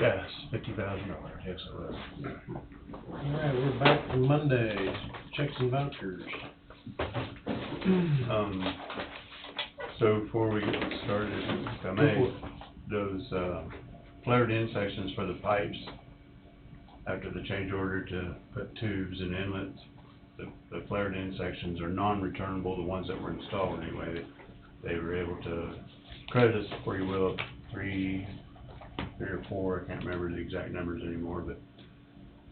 Yes, $50,000, yes it was. Alright, we're back to Mondays, checks and vouchers. So before we get started, if I may, those, flared in sections for the pipes, after the change order to put tubes and inlets, the flared in sections are non-returnable, the ones that were installed anyway. They were able to credit us, for you will, three or four, I can't remember the exact numbers anymore, but,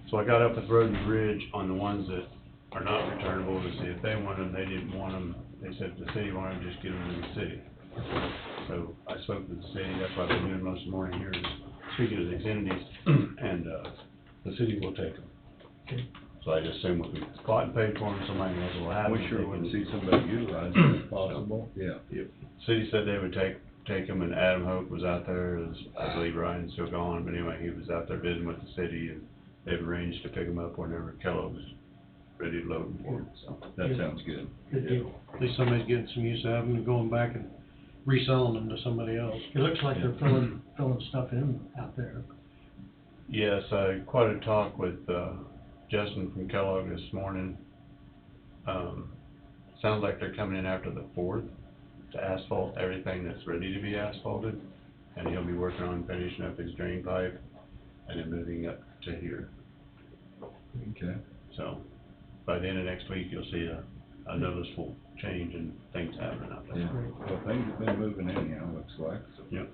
so I got up with Road and Bridge on the ones that are not returnable to see if they want them. They didn't want them. They said if the city wanted them, just give them to the city. So I spoke to the city, that's what I've been doing most of the morning here, is speaking to these entities, and, the city will take them. Okay. So I just assume if we bought and paid for them, somebody else will have them. We sure want to see somebody utilize it if possible. Yeah. Yep. City said they would take them, and Adam Hope was out there, as I believe Ryan's still gone, but anyway, he was out there visiting with the city, and they've arranged to pick them up whenever Kellogg's ready to load them for it, so. That sounds good. Good deal. At least somebody's getting some use out of them and going back and reselling them to somebody else. It looks like they're filling stuff in out there. Yes, I had quite a talk with, Justin from Kellogg this morning. Sounds like they're coming in after the 4th to asphalt everything that's ready to be asphalted, and he'll be working on finishing up his drain pipe and then moving up to here. Okay. So, by the end of next week, you'll see a noticeable change in things happening out there. Yeah. Well, things have been moving anyhow, looks like, so. Yep.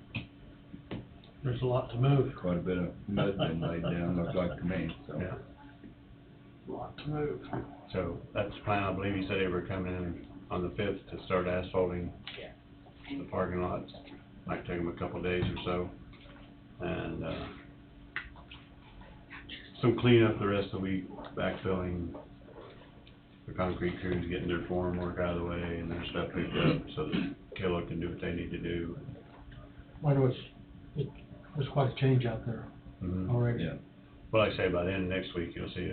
There's a lot to move. Quite a bit of mud been laid down, looks like to me, so. Yeah. A lot to move. So, that's the plan. I believe he said they were coming in on the 5th to start asphalting the parking lots. Might take them a couple days or so. And, some cleanup the rest of the week, backfilling, the concrete crews getting their form work out of the way and their stuff picked up so that Kellogg can do what they need to do. I know there's quite a change out there Mhm. already. Yeah. Well, like I say, by the end of next week, you'll see,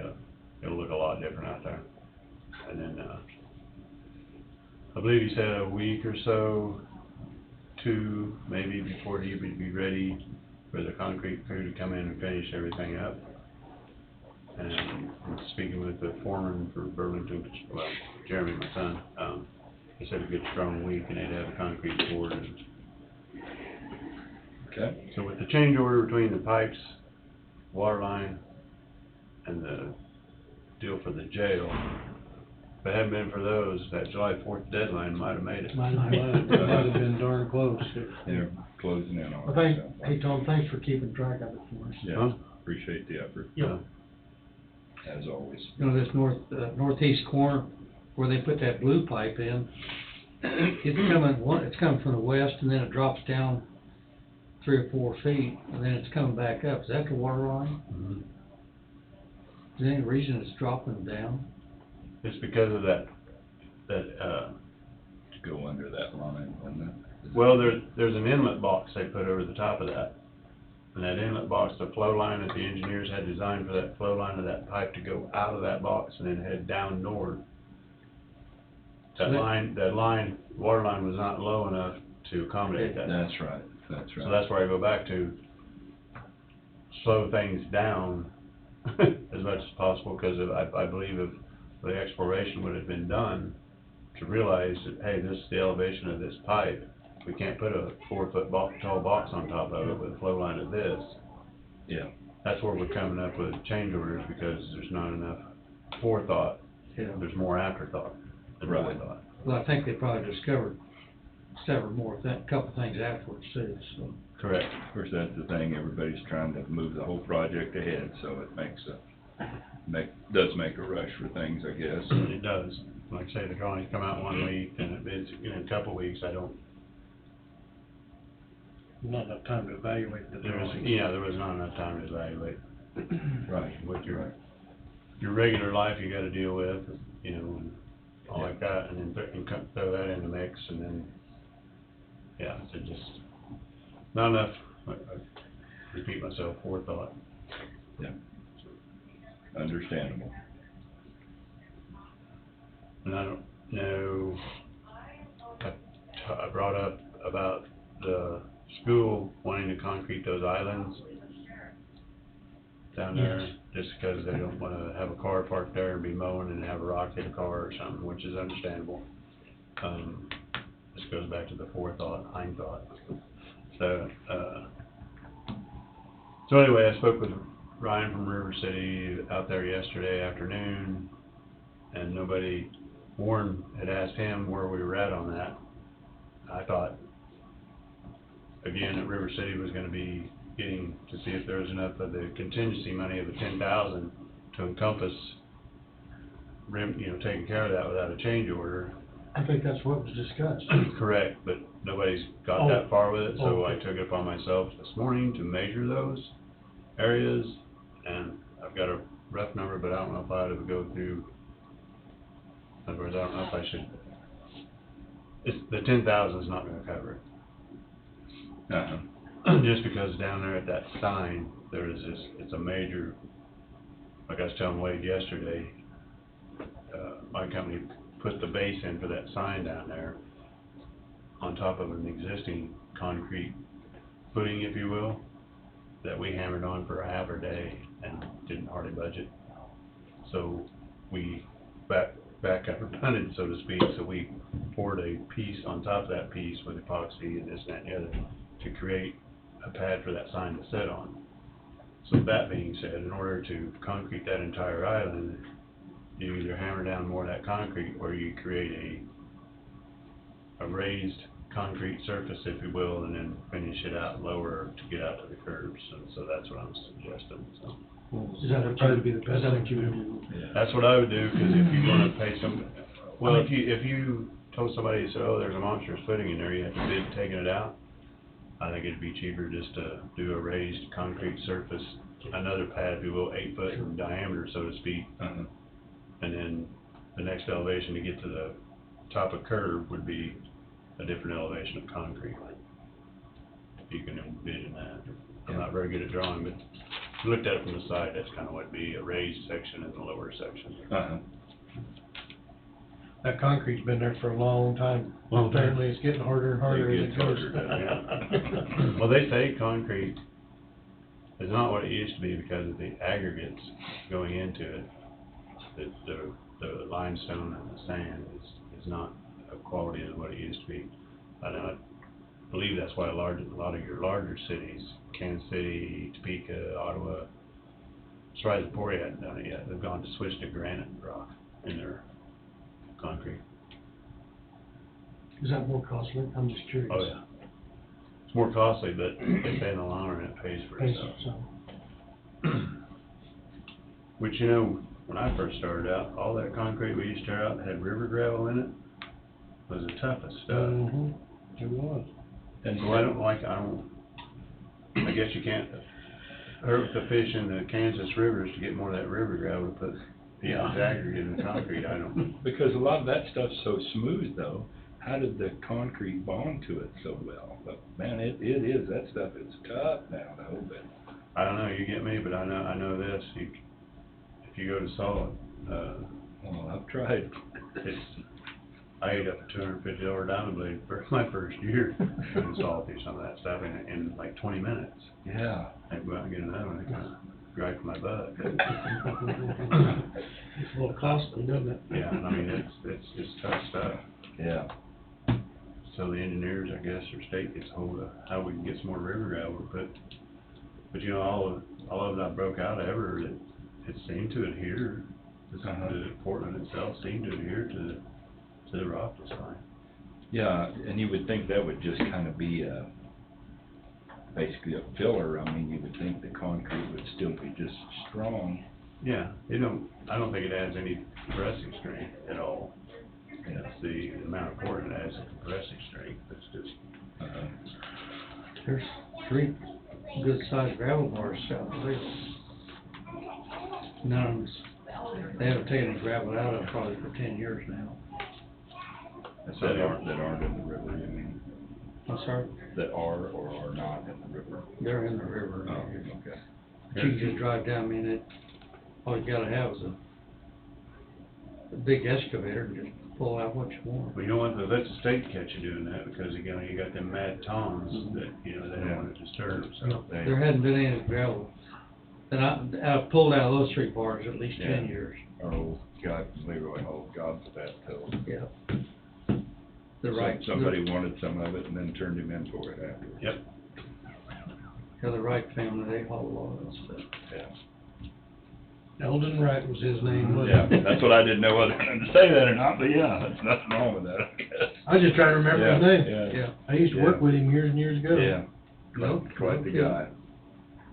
it'll look a lot different out there. And then, I believe he said a week or so, 2 maybe, before he would be ready for the concrete crew to come in and finish everything up. And speaking with the foreman for Burlington, well, Jeremy, my son, he said a good strong week and they'd have the concrete poured. Okay. So with the change order between the pipes, water line, and the deal for the jail, if it hadn't been for those, that July 4th deadline might have made it. Might have been darn close. They're closing in on Well, it, so. hey, Tom, thanks for keeping track of it for us. Yeah, Huh? appreciate the effort, Yeah. as always. You know, this northeast corner where they put that blue pipe in, it's coming from the west and then it drops down 3 or 4 feet and then it's coming back up. Is that the water line? Mhm. Is there any reason it's dropping down? It's because of that, To go under that line, wouldn't it? well, there's an inlet box they put over the top of that. And that inlet box, the flow line that the engineers had designed for that flow line of that pipe to go out of that box and then head down north. That line, water line was not low enough to accommodate that. That's right, that's right. So that's where I go back to, slow things down as much as possible, because I believe if the exploration would have been done to realize that, hey, this is the elevation of this pipe, we can't put a 4-foot tall box on top of it with a flow line of this. Yeah. That's where we're coming up with change orders, because there's not enough forethought. Yeah. There's more afterthought than Right. forethought. Well, I think they probably discovered several couple things afterwards too, so. Correct. Of course, that's the thing, everybody's trying to move the whole project ahead, so it does make a rush for things, I guess. It does. Like I say, the drawings come out 1 week, and it's in a couple weeks, Not enough time to evaluate the there drawings. was not enough time to evaluate. Right. With your regular life you gotta deal with, and all like that, and then throw that in the mix, and then, yeah, so just, not enough, I repeat myself, forethought. Yeah. Understandable. And I don't know, I brought up about the school wanting to concrete those islands down there, Yes. just because they don't wanna have a car parked there and be mowing and have a rock hit a car or something, which is understandable. This goes back to the forethought, hindthought. So anyway, I spoke with Ryan from River City out there yesterday afternoon, and Warren had asked him where we were at on that. I thought, again, that River City was gonna be getting to see if there was enough of the contingency money of the 10,000 to encompass, taking care of that without a change order. I think that's what was discussed. Correct, but nobody's got Oh. that far with it, so I Okay. took it upon myself this morning to measure those areas, and I've got a rough number, but I don't know if I ought to go through, in other words, I don't know if I should, the 10,000 is not gonna cover it. Uh-huh. Just because down there at that sign, it's a major, like I was telling Wade yesterday, my company put the base in for that sign down there on top of an existing concrete footing, if you will, that we hammered on for a half a day and didn't hardly budget. So we back up and punted, so to speak, so we poured a piece on top of that piece with epoxy and this, that, and the other to create a pad for that sign to sit on. So that being said, in order to concrete that entire island, you either hammer down more of that concrete or you create a raised concrete surface, if you will, and then finish it out lower to get out to the curbs. And so that's what I'm suggesting, so. Is that what Probably you, be the is best that thing what you to would do. do? Yeah. That's what I would do, because if you're gonna pay well, if you told somebody, said, oh, there's a monstrous footing in there, you have to bid taking it out, I think it'd be cheaper just to do a raised concrete surface, another pad, if you will, 8 foot in diameter, so to speak, Uh-huh. and then the next elevation to get to the top of curb would be a different elevation of concrete. If you can envision that. I'm not very good at drawing, but if you looked at it from the side, that's kind of what it'd be, a raised section and a lower section. Uh-huh. That concrete's been there for a long time. Long time. Apparently, it's getting harder and harder as It it gets goes. harder, doesn't Well, they say concrete is not what it used to be because of the aggregates going into it. The limestone and the sand is not of quality as what it used to be. I believe that's why a lot of your larger cities, Kansas City, Topeka, Ottawa, surprised Emporia hadn't done it yet. They've gone to switch to granite rock in their concrete. Is that more costly? I'm just curious. Oh, yeah. It's more costly, but they say in the long run it pays for Pays itself. itself. Which, when I first started out, all that concrete we used to tear out that had river gravel in it was the toughest stuff. Mm-hmm, it was. And so I guess you can't hurt the fish in the Kansas rivers to get more of that river gravel to put the aggregate in the concrete, I don't. Because a lot of that stuff's so smooth though, how did the concrete bond to it so well? But man, it is, that stuff is tough now to hold it. I don't know, you get me, but I know this, if you go to solid, Well, I've tried. I ate up a $250 diamond blade for my first year and saw through some of that stuff in like 20 minutes. Yeah. I'd go out and get another one, it kind of gripe my butt. It's a little costly, doesn't it? Yeah, I mean, it's tough stuff. Yeah. So the engineers, I guess, or state gets a hold of how we can get some more river gravel to put. But all of it I broke out ever, it seemed to adhere. The Portland itself seemed to adhere to the rock just fine. Yeah, and you would think that would just kind of be basically a filler. I mean, you would think the concrete would still be just strong. Yeah, I don't think it adds any compressive strength at all. Yeah. It's the amount of Portland adds a compressive strength, it's just. There's 3 good-sized gravel bars south there. None of them, they haven't taken the gravel out of it probably for 10 years now. That aren't in the river, you mean? I'm sorry, That are or are not in the river? they're in the river. Oh, okay. But you can just drive down, I mean, all you gotta have is a big excavator and just pull out what you want. Well, you know what, that's the state catch you doing that, because again, you got them mad toms that, they don't want to disturb, so. There hadn't been any gravel And I've pulled out of those three parts at least 10 Yeah. years. Our old guy from Leroy, old God's that pill. Yeah. The right. Somebody wanted some of it and then turned him in for it afterwards. Yep. Yeah, the Wright family, they haul a lot of that stuff. Yeah. Eldon Wright was his name, wasn't Yeah, it? that's what I didn't know whether to say that or not, but yeah, there's nothing wrong with that, I guess. I was just trying to remember his name. Yeah, Yeah. I used to work with him years and years ago. yeah, No, quite the no guy.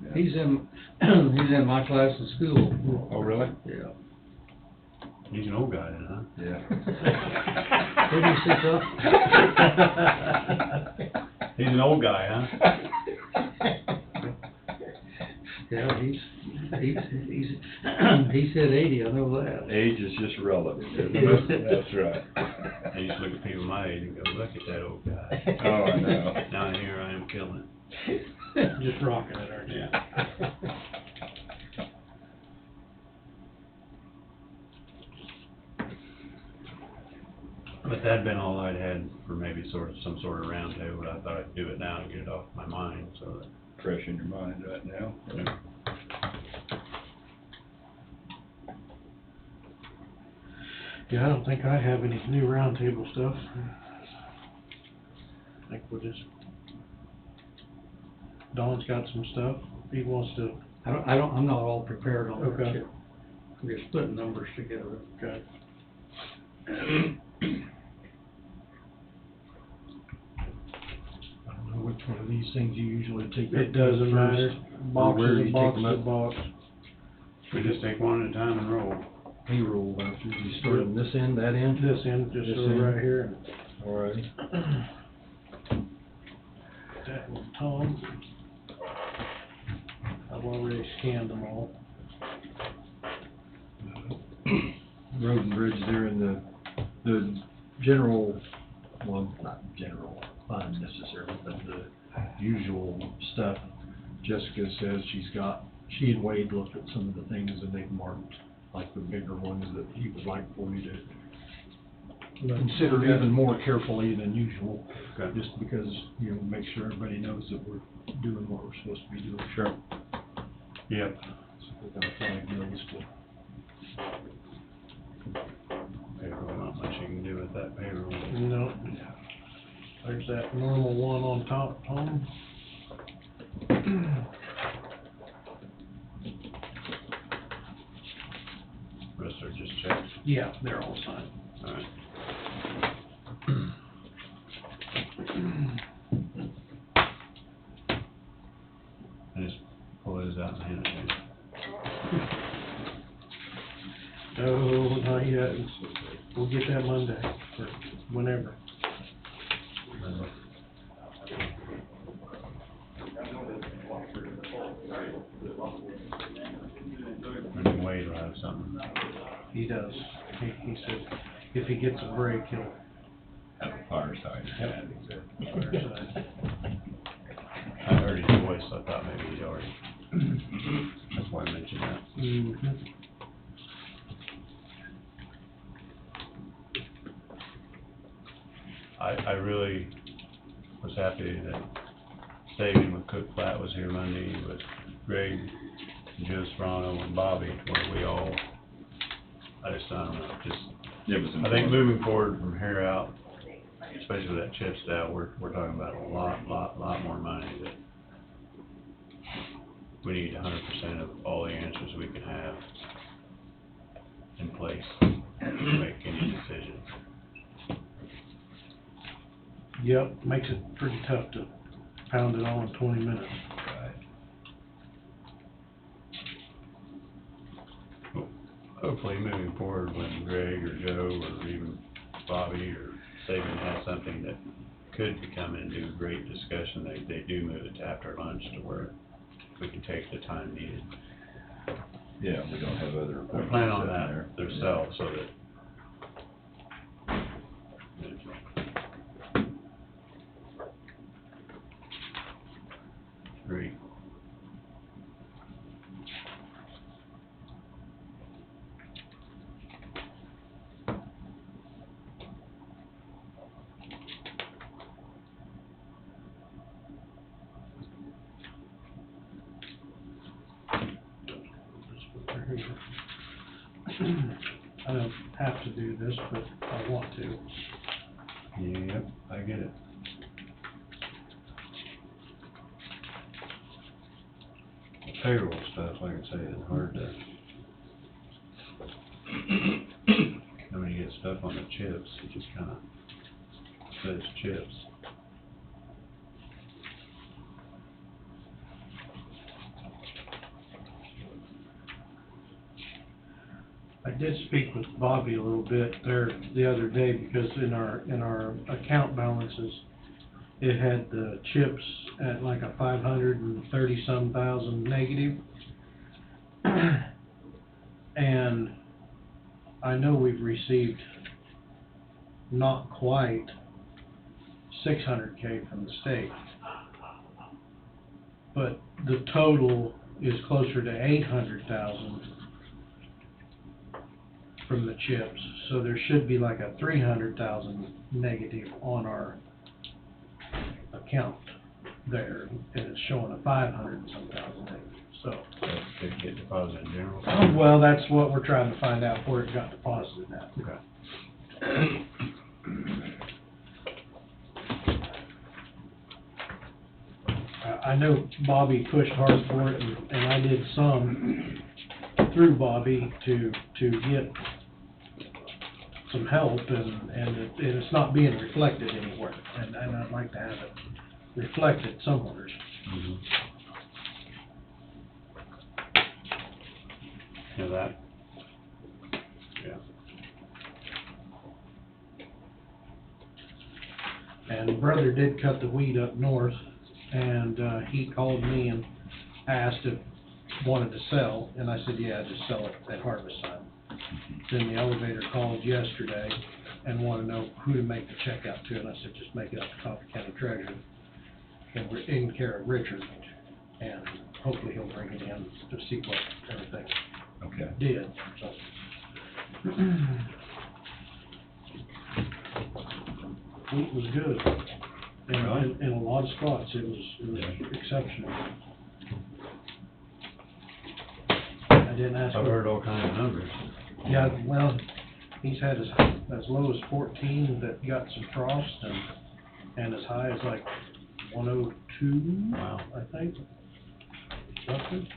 Yeah. He's in, he's in my class in school. Oh, really? Yeah. He's an old guy then, huh? Yeah. Did he sit up? He's an old guy, huh? Yeah, he said 80, I know that. Age is just relative, isn't it? That's right. I used to look at people my age and go, look at that old guy. Oh, I know. Now here I am killing Just rocking it, aren't you? Yeah. But that'd been all I'd had for maybe some sort of round table, but I thought I'd do it now and get it off my mind, so that. Fresh in your mind right now. Yeah, I don't think I have any new roundtable stuff. I think we'll just, Don's got some stuff, he wants to, I'm not all prepared on that Okay. yet. I'm just putting numbers together. okay. I don't know which one of these things you usually take. It doesn't matter, box Where do is you a box take is a 'em box. We just take one at a time and roll. Payroll vouchers, you start on this end, that end? This end, just This sort of end? right here. Alrighty. That was Tom. I've already scanned them all. Road and bridge there in the general, well, not general fund necessarily, but the usual stuff. Jessica says she and Wade looked at some of the things and they've marked like the bigger ones that he would like for you to consider even more carefully than usual. Okay. Just because, you know, make sure everybody knows that we're doing what we're supposed to be doing. Sure. Yep. So we got 5 bills to. Payroll, not much you can do with that payroll. No. There's that normal one on top, Tom. Rest are just checks. Yeah, they're all signed. All right. I just pull those out and hand it to you. No, not yet. We'll get that Monday, or whenever. And then Wade will have something. He does. He said if he gets a break, he'll Have a fireside. fireside. I heard his voice, so I thought maybe he'd already. That's why I mentioned that. Mhm. I really was happy that Sagan with Cook Flat was here Monday with Greg, Joe Sperano, and Bobby, where we all, I don't know, just, It was I think moving forward from here out, especially with that chip style, we're talking about a lot more money that we need 100% of all the answers we can have in place to make any decisions. Yep, makes it pretty tough to pound it all in 20 minutes. Hopefully, moving forward, when Greg or Joe or even Bobby or Saban has something that could come in and do great discussion, they do move it to after lunch to where we can take the time needed. Yeah, we don't have other. We plan on appointments that sitting there. themselves, so that. Great. have to do this, but I want to. Yep, I get it. Payroll stuff, like I say, is hard to, when you get stuff on the chips, it just kinda says chips. I did speak with Bobby a little bit there the other day, because in our account balances, it had the chips at like a 530-some thousand negative. And I know we've received not quite 600K from the state, but the total is closer to 800,000 from the chips, so there should be like a 300,000 negative on our account there, and it's showing a 500 and some thousand negative, so. That could get deposited in general. Well, that's what we're trying to find out, where it got deposited at. Okay. I know Bobby pushed hard for it, and I did some through Bobby to get some help, and it's not being reflected anywhere, and I'd like to have it reflected somewhere. Mhm. Yeah, that, yeah. And brother did cut the weed up north, and he called me and asked if wanted to sell, and I said, yeah, just sell it at harvest time. Then the elevator called yesterday and wanted to know who to make the check out to, and I said, just make it out to Coffee County Treasurer, and we're in care of Richard, and hopefully he'll bring it in to see what everything Okay. did, so. Wheat was good. In a lot of spots, it was exceptional. I didn't ask. I've heard all kinds of numbers. Yeah, well, he's had as low as 14 that got some frost, and as high as like 102. Wow. I think. Roughly.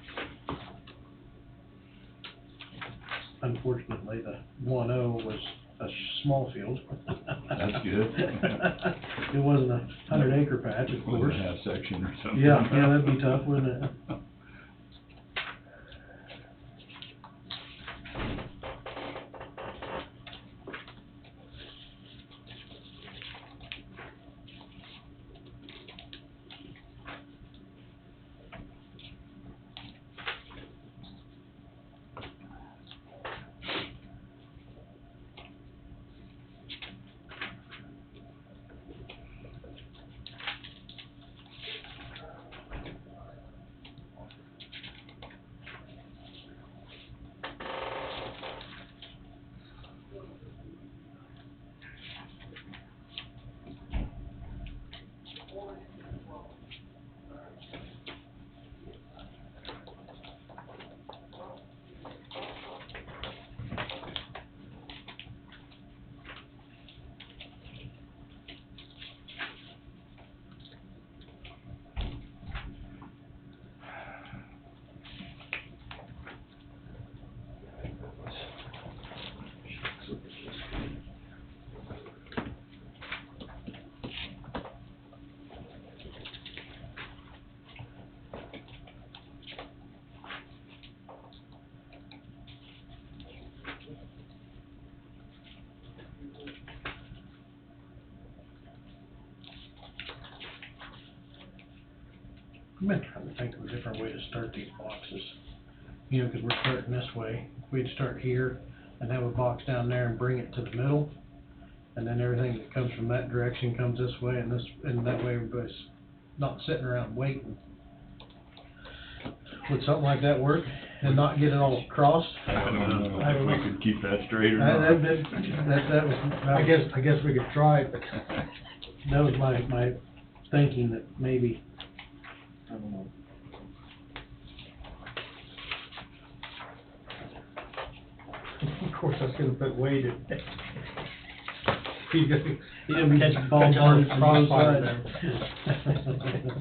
Unfortunately, the 1-0 was a small field. That's good. It wasn't a 100-acre patch, of Was course. it a half section or something? Yeah, that'd be tough, wouldn't it? I've been trying to think of a different way to start these boxes. You know, because we're starting this way. We'd start here and have a box down there and bring it to the middle. And then everything that comes from that direction comes this way, and that way everybody's not sitting around waiting. Would something like that work? And not get it all crossed? I don't know if we could keep that straight or not. That was. I guess we could try it, but That was my thinking, that maybe, I don't know. course, I was gonna put Wade in. He's gonna, He didn't catch catch ball our balls from both crossfire sides.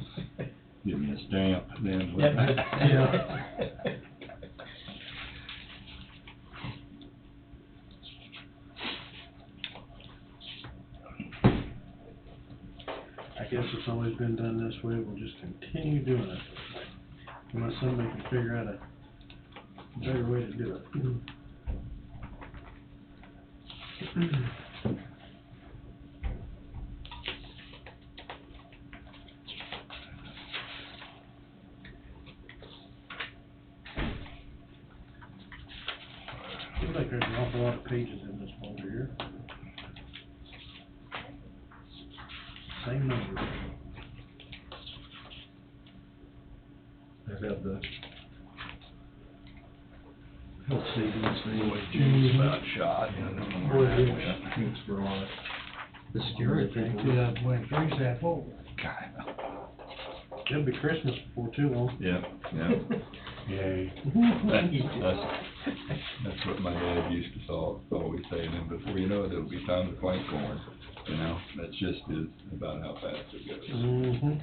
Give me a stamp, then. Yeah. I guess it's always been done this way, we'll just continue doing it this way. Unless somebody can figure out a better way to do it. Seems like there's an awful lot of pages in this folder here. Same number. I've had the health savings thing. Boy, June's about shot, you know. Boy, yeah. Thanks for a lot. The scary thing, 2023's half over. God. It'll be Christmas before too long. Yeah, yeah. Yay. That's what my dad used to always say, and then before you know it, it'll be time to plant corn, you know, that's just is about how fast it goes. Mm-hmm.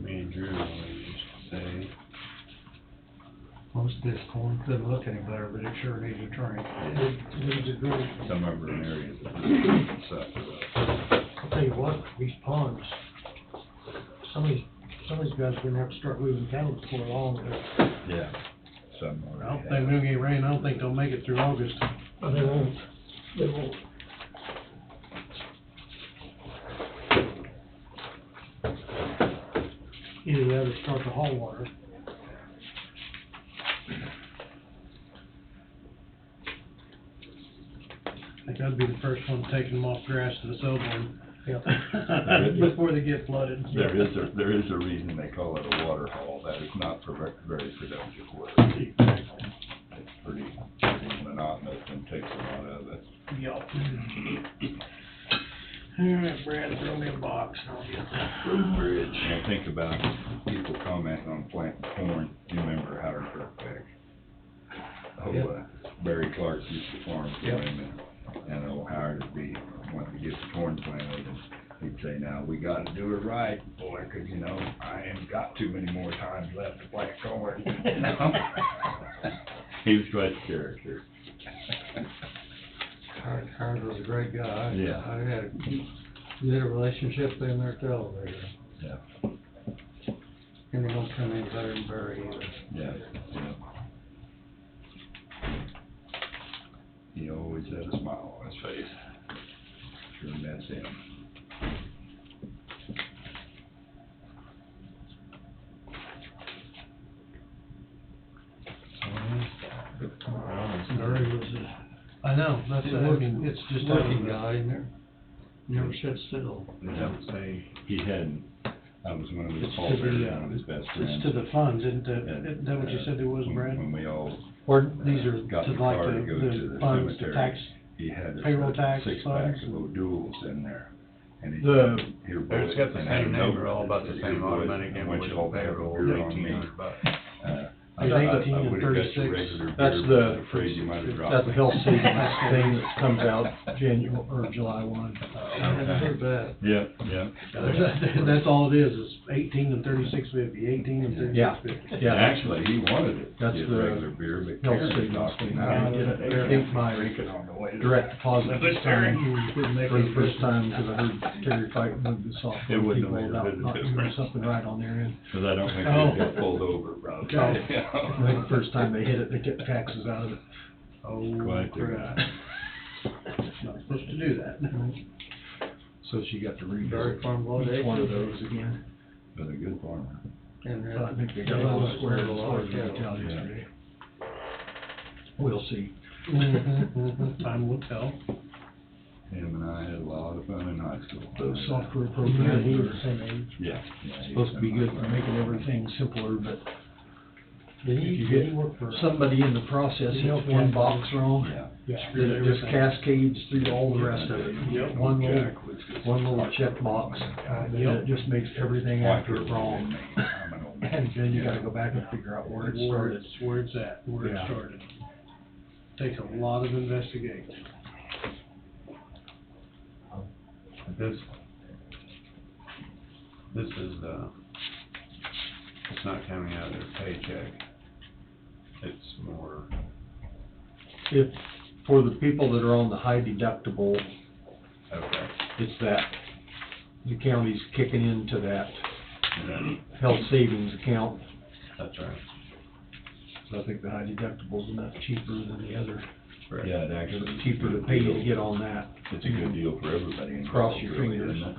Me and Drew always used to say, Most of this corn couldn't look any better, but it sure needs a train. Needs a drink. Some urban areas that really suffer. I'll tell you what, these ponds, some of these guys are gonna have to start moving cattle before long. Yeah. Some I already don't think we'll get rain, I don't think they'll make it through August. But they won't, they won't. Either that or start to haul water. I think I'd be the first one taking them off grass to the cellphone. Yep. Before they get flooded. There is a reason they call it a water haul, that is not for very productive work. It's pretty monotonous and takes a lot of it. Yup. All right, Brad, throw me a box and I'll get the road bridge. And I think about people commenting on planting corn, you remember Howard Kirkpatrick? Barry Clark used to farm for him, and old Howard would be wanting to get the corn planted, and he'd say, now, we gotta do it right, boy, 'cause, you know, I ain't got too many more times left to plant corn, you know? He was quite a character. Howard was a great guy. Yeah. I had a good relationship in there at the elevator. Yeah, And they don't come any better than Barry either. yeah, yeah. He always had a smile on his face. Sure that's him. Barry was I know, that's, I mean, it's a just. working guy in there. Never sat still. they don't say, He had, I was one of his, It's Paul to the, Bear, one of his best friends. It's to the funds, isn't it? And, Isn't that what you said it was, Brad? When we all Or these are got to in the like car to go to the the funds, the cemetery, tax, he had payroll a tax six-pack funds. of O'Douls in there. And he The- said, "Here, it's boys," got the and had a same note number, all about the that said, same "Here, boys, automatic I want you invoice all to have a payroll, beer on me." $1,800. I It's thought 18 I and would've got your 36. regular That's beer, the- but I'm afraid you might have dropped That's the it. health savings thing that comes out July 1. I haven't heard that. Yeah, yeah. That's all it is 18 and 36.50, 18 and 36.50. Yeah, yeah. Actually, he wanted it, That's get the regular beer, but health Karen savings talked him thing. out of I it. did it. I think my Drink it on the way to- direct deposit this time, for the first time, because because I heard Terry fighting with the software It wouldn't people have made a about bit of not doing difference. something right on their end. Cause I don't think Oh. he'd get pulled over, probably. Okay. I think the first time they hit it, they kept taxes out of it. Oh, Quite the crap. guy. Not supposed to do that. So she got to read Dairy farm blood each one of acres. those again. But a good farmer. And I think they got a little square as far as I can tell Yeah. yesterday. We'll see. Time will tell. Him and I had a lot of fun in high school. Those software Yeah, programs he are was the same age. Yeah. Yeah, he's supposed to be good for something. making everything simpler, but Did if he, you did get he work for? somebody in the process, Did he help hits one Jack box Bauer? wrong, Yeah. Yeah. then it just cascades through all the rest of it. Yep. One little, Jack was just- one little check box, and it just makes everything after it wrong. I'm an old man. And then you gotta go back and figure out where it started. Where it's at, where it Yeah. started. Takes a lot of investigating. This is, it's not coming out of their paycheck. It's more, If, for the people that are on the high deductible, okay, it's that the county's kicking into that yeah, health savings account. that's right. So I think the high deductible's enough cheaper than the other. Correct. Yeah, it actually. It's cheaper to pay you to get on that. It's a good deal for everybody. Cross your involved, really, fingers. isn't it?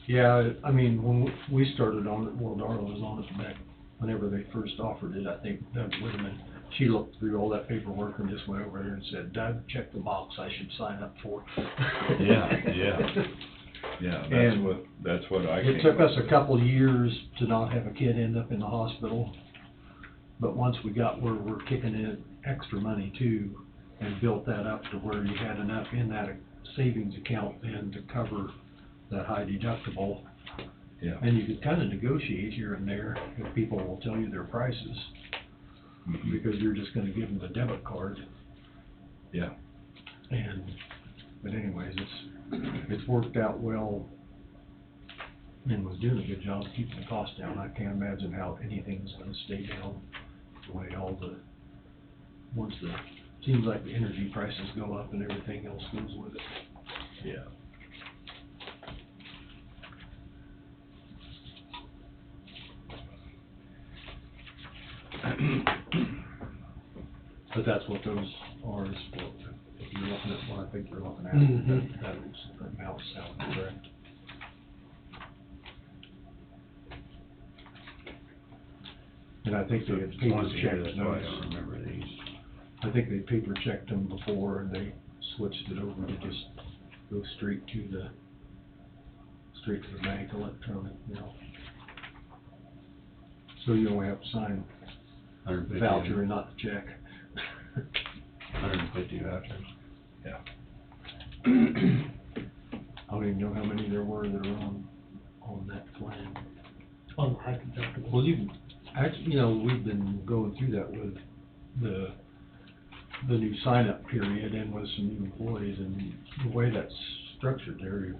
Yeah, I mean, when we started on it, well, Darla was on it back whenever they first offered it, I think, Doug Whitman, she looked through all that paperwork and just went over there and said, Doug, check the box I should sign up for. Yeah, yeah. Yeah, And that's what I. It took us a couple years to not have a kid end up in the hospital, but once we got where we're kicking in extra money too, and built that up to where you had enough in that savings account then to cover that high deductible. Yeah. And you could kinda negotiate here and there if people will tell you their prices, Mhm. because you're just gonna give them the debit card. Yeah. But anyways, it's worked out well and was doing a good job keeping the cost down. I can't imagine how anything's gonna stay down the way seems like the energy prices go up and everything else goes with it. Yeah. But that's what those are, is for, if you're looking at what I think you're looking at, Mhm. that amount sounds correct. And I think they had paper Once a year, checked that's why I those. don't remember these. I think they paper checked them before and they switched it over to just go straight to the bank electronic now. So you only have to sign the 150 voucher and not the check. 150 vouchers. Yeah. I don't even know how many there were that are on that plan. On the high deductible. Well, actually, we've been going through that with the new sign-up period and with some new employees, and the way that's structured there,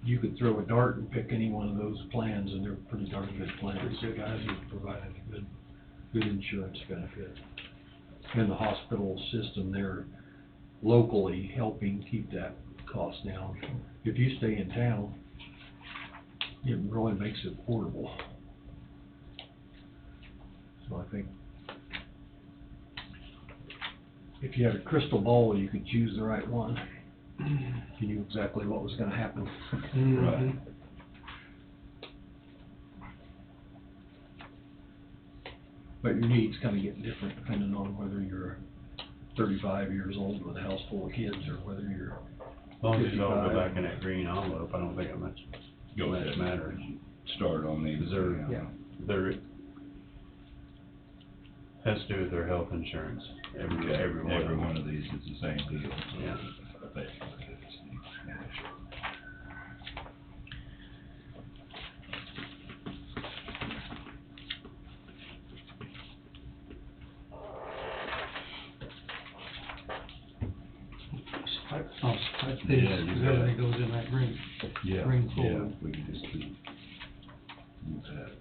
you could throw a dart and pick any one of those plans, and they're pretty darn good plans. The guys who provided a good insurance benefit. And the hospital system, they're locally helping keep that cost down. If you stay in town, it really makes it affordable. So I think if you had a crystal ball, you could choose the right one. You knew exactly what was gonna happen. Mhm. But your needs kinda get different depending on whether you're 35 years old with a house full of kids, or whether you're As long as you all go 55. back in that green envelope, I don't think it much matters. Start on these. Is there, there has to do with their health insurance, every one of Every them. one of these is the same deal. Yeah. Basically, it's- Type this, Yeah, you because bet. everything goes in that green. Yeah, Bring yeah, forward. we can just keep that.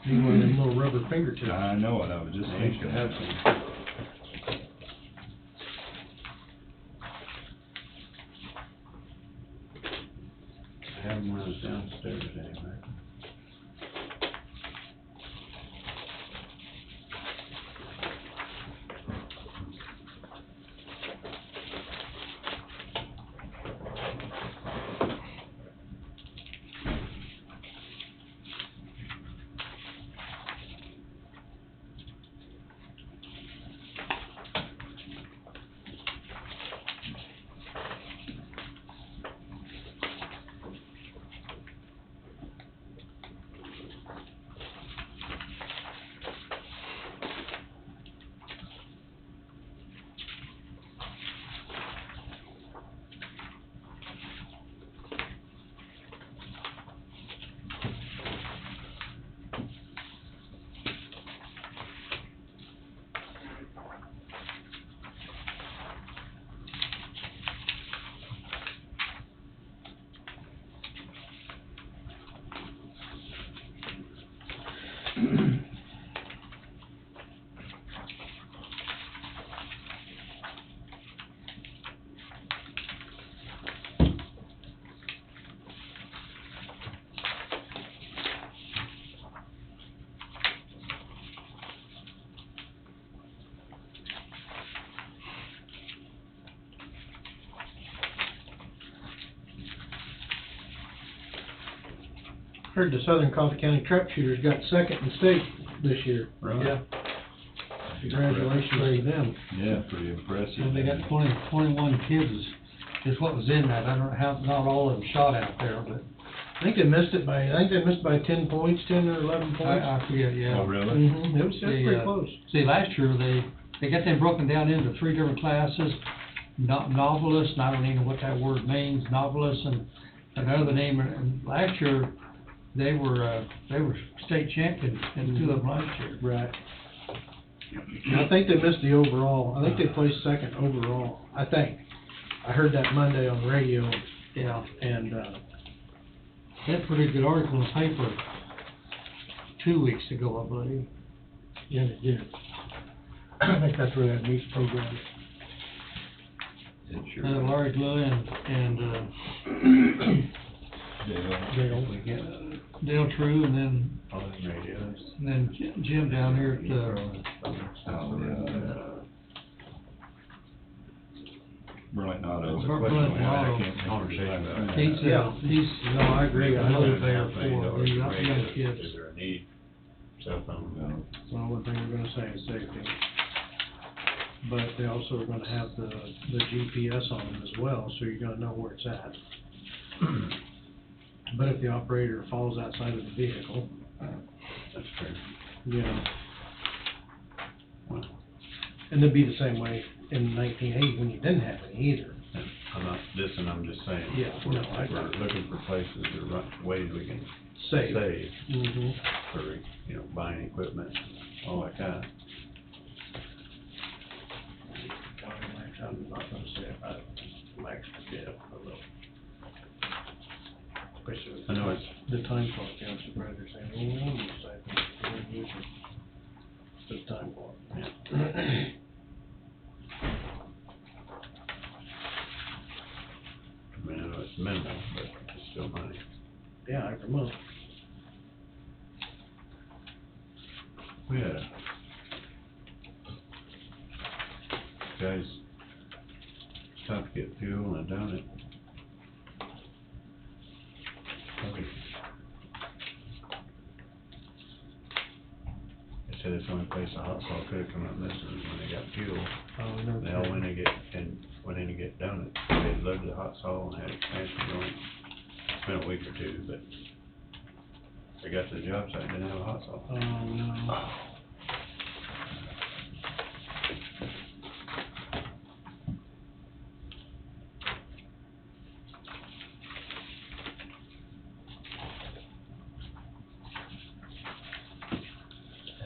Need one of them little rubber fingertips. I know it, I was just They used thinking. to have some. I have them when I was downstairs anyway. Heard the Southern Coffee County Trap Shooters got second in state this year. Really? Yeah. Congratulations to them. Yeah, pretty impressive. And they got 21 kids is what was in that. I don't know how, not all of them shot out there, but I think they missed by 10 points, 10 or 11 points. I forget, yeah. Oh, really? Mm-hmm, it was pretty close. See, last year, they got them broken down into 3 different classes. Novelists, and I don't even know what that word means, novelists, and another name, and last year, they were state champions in 2 of them last year. Right. And I think they missed the overall, I think they placed second overall, I think. I heard that Monday on the radio, Yeah. and, They had a pretty good article in the paper 2 weeks ago, I believe. Yeah, they did. I think that's where that meets program. It sure is. Larry Glue and Dale. We get Dale True, and then all the radios. Jim down here at, Oh, yeah. Burlington Auto. Burlington Auto. he's, no, I agree, I know know that. there for the young kids. Is there a need? Cell phone. No. That's the only one thing we're gonna say is safety. But they also are gonna have the GPS on them as well, so you're gonna know where it's at. But if the operator falls outside of the vehicle, That's fair. you know, Well, and it'd be the same way in 1980 when you didn't have any either. I'm not dissing, I'm just saying. Yeah, no, I We're got it. looking for places or ways we can Safe. save Mm-hmm. for, you know, buying equipment, all that kind. I'm not gonna say about Max, yeah, I will. Especially I know it's, the time clock, you know, supervisor saying, well, we use that, we don't use it. The time clock. yeah. I mean, I know it's minimal, but it's still money. Yeah, every month. We had guys stopped to get fuel and down it. They said it's the only place a hot saw could have come up missing is when they got fuel. Oh, no. They all went in to get done it. They loaded the hot saw and had it transferred on. It's been a week or two, but they got to the job site and didn't have a hot saw. Oh, no.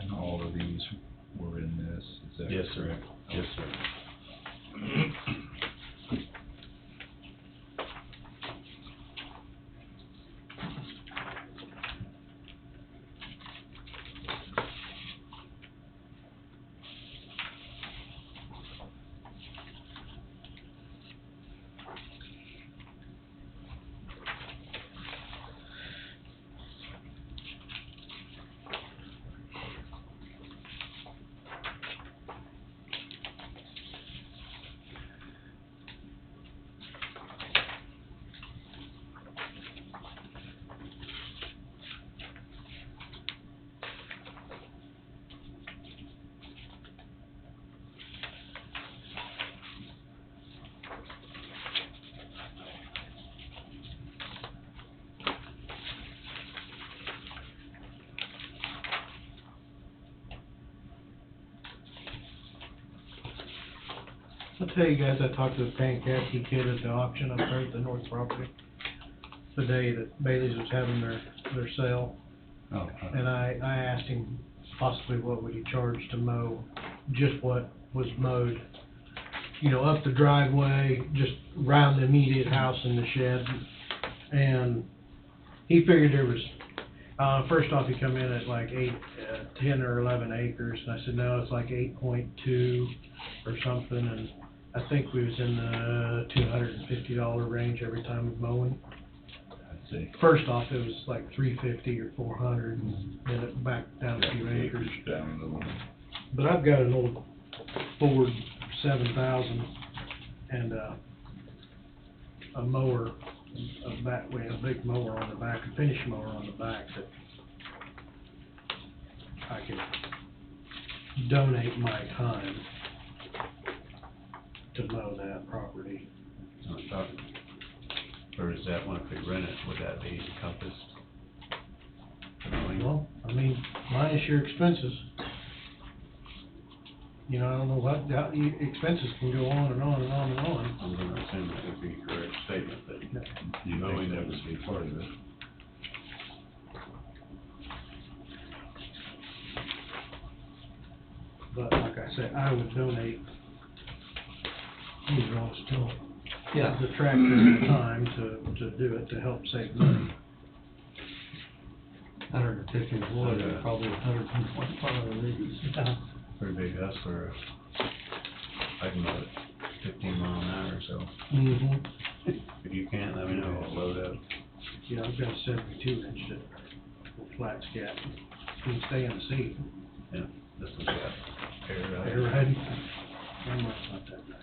And all of these were in this, is that Yes, sir. correct? Yes, sir. I'll tell you guys, I talked to the Pankowski kid at the auction up there at the north property the day that Bailey's was having their sale, Oh, and I asked him possibly what would he charge to mow, just what was mowed, you know, up the driveway, just around the immediate house and the shed, and he figured there was, first off, he come in at like 10 or 11 acres, and I said, no, it's like 8.2 or something, and I think we was in the $250 range every time of mowing. I see. First off, it was like $350 or $400, and then it backed down a few acres. Down a little. But I've got an old Ford 7000 and a mower, a big mower on the back, a finish mower on the back that I could donate my time to mow that property. So I'm talking, or is that one, if we rent it, would that be encompassed? Well, I mean, minus your expenses. You know, I don't know what, expenses can go on and on and on and on. I'm gonna assume that would be a correct statement, that You mowing think that it would be part of it? But like I said, I would donate these ones to Yeah. the tractor and the time to do it, to help save money. 150 wood, and probably 125 of these. pretty big hustler. I can mow it 15 mile an hour, so Mm-hmm. if you can't, let me know, I'll load up. Yeah, I've got a 72 inch that flat scat, can stay in the seat. Yeah, this one's got air out. Air ride. Mine mine's not that nice.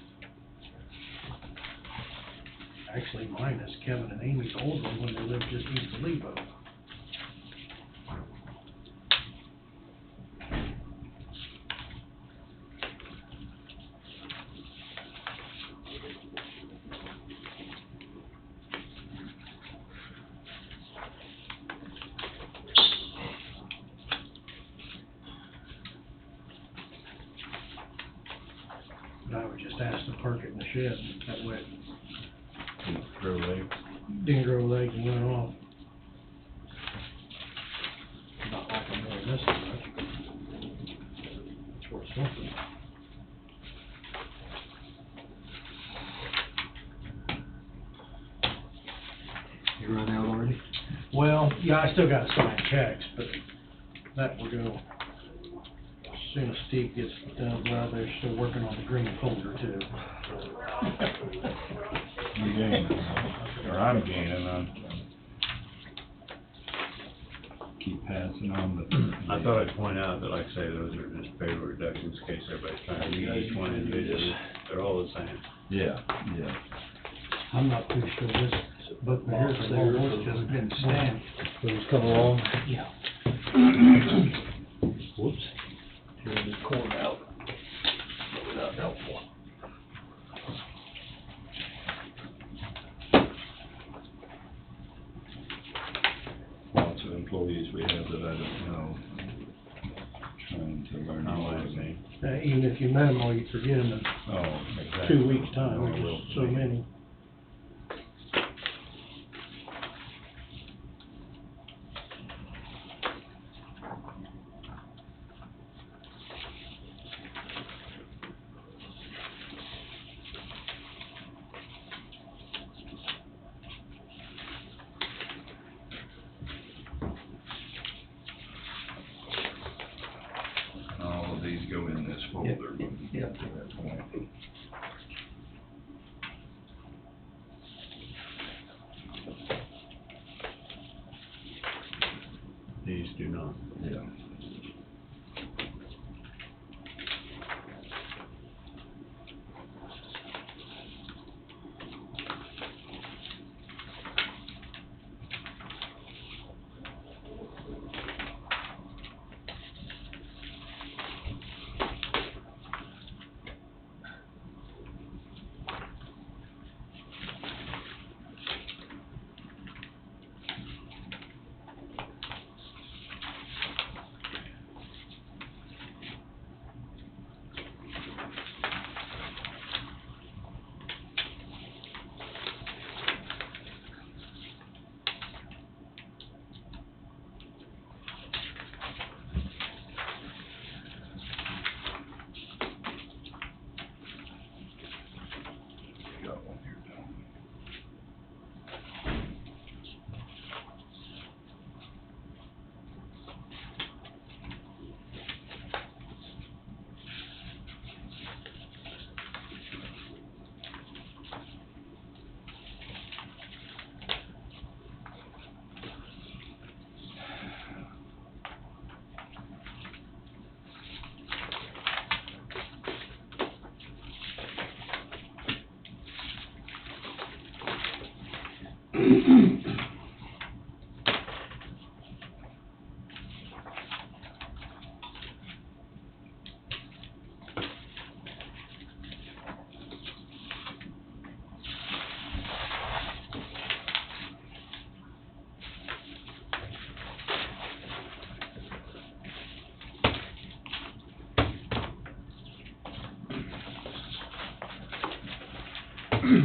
Actually, mine is Kevin and Amy's old one when they lived just east of Lebo. But I would just ask to park it in the shed, that way it Grow legs. didn't grow legs and went off. Not like I'm really missing much. It's worth something. You run out already? Well, yeah, I still gotta sign checks, but that will go as soon as Steve gets done. Well, they're still working on the green folder too. You gain, or I'm gaining on. Keep passing on the. I thought I'd point out that, like I say, those are just payroll reductions in case everybody's trying to read each one individually. They're all the same. Yeah, yeah. I'm not too sure this book here says it's just been stamped. Those come along? Yeah. Whoops. Tearing this corn out. Not helpful. Lots of employees we have that I don't know, trying to learn. I know what I mean. Even if you met them all, you forget them in Oh, exactly. 2 weeks' time, No, I there's will. just so many. All of these go in this folder. Yeah. To that point. These do not. Yeah.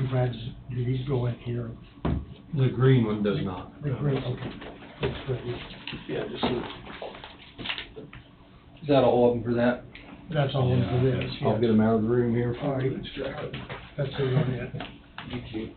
Brad, did these go in here? The green one does not. The green, okay. That's great. Yeah, just so. Is that all of them for that? That's all in for this. I'll yes. get them out of the room here. All right. That's the one, yeah. Thank you.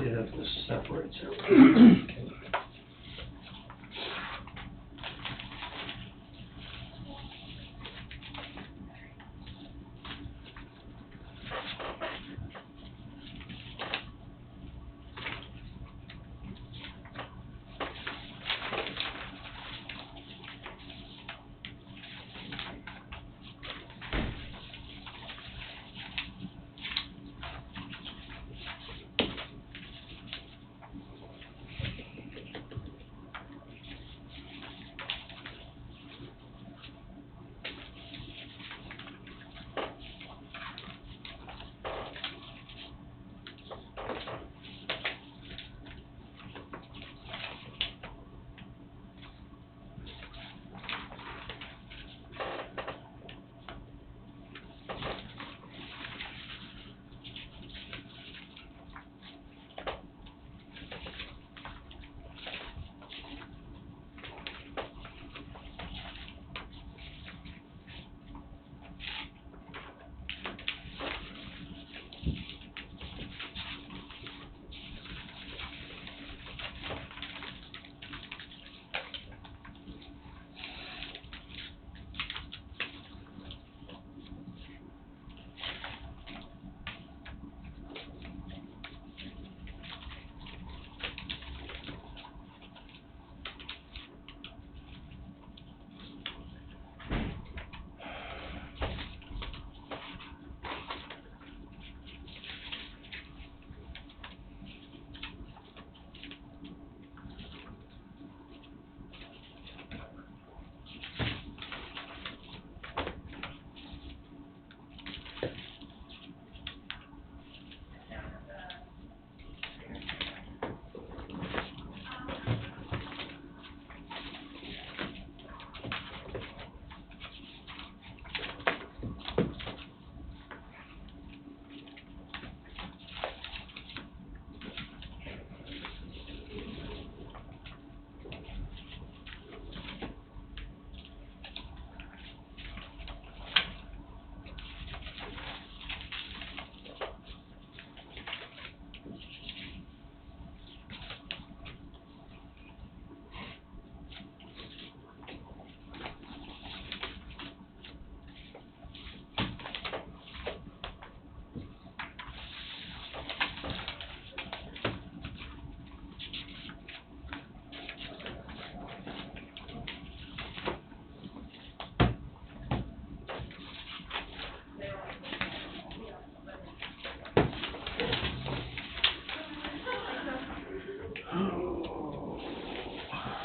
Yeah, this separates it.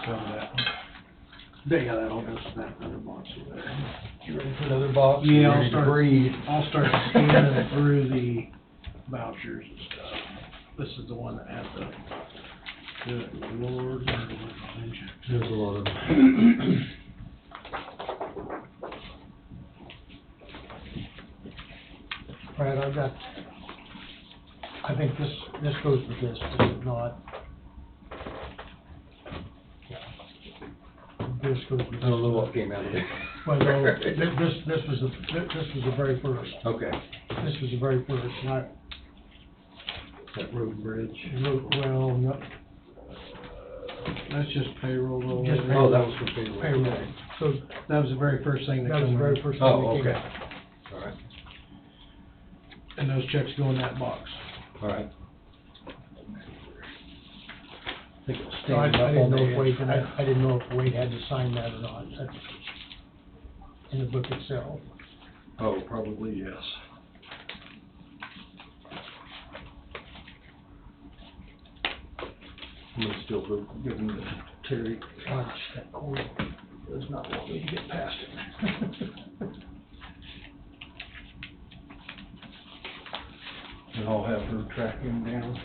sell that. Yeah, that'll go to that other box over there. You ready for another box? Yeah, Ready to breathe. I'll start scanning through the vouchers and stuff. This is the one that had the, good Lord, where did I find you? There's a lot of them. Brad, I think this goes with this, does it not? This goes with this. I don't know what came out of it. Well, no, this was the very first. Okay. This was the very first, not, That road and bridge. well, not, That's just payroll. roll Just over. Oh, that was for payroll. payroll. So That was the very first thing that that was came the very in. first thing Oh, that came okay. out. All right, And those checks go in that box. all right. I think it's So I standing up didn't on know the if Wade, edge for that. I didn't know if Wade had to sign that or not, that's in the book itself. Oh, probably, yes. I'm gonna still go give them to Terry. Gosh, that cord does not want me to get past it. And I'll have her track him down.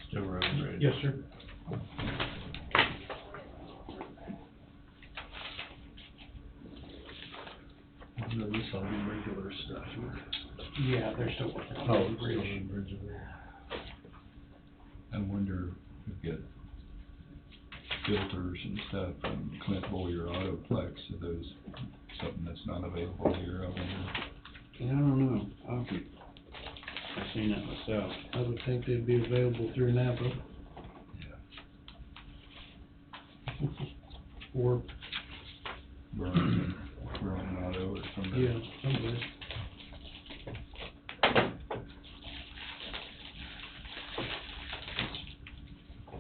Still road and bridge. Yes, sir. No, this will be regular stuff. Yeah, they're still working on Oh, the it's bridge. still in bridge over there. I wonder if we get filters and stuff from Clint Boyer Autoplex, are those something that's not available here, I wonder? Yeah, I don't know. I've seen that myself. I would think they'd be available through Napa. Or, Burlington Auto or something. yeah, somebody.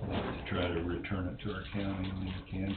To try to return it to our county when we can.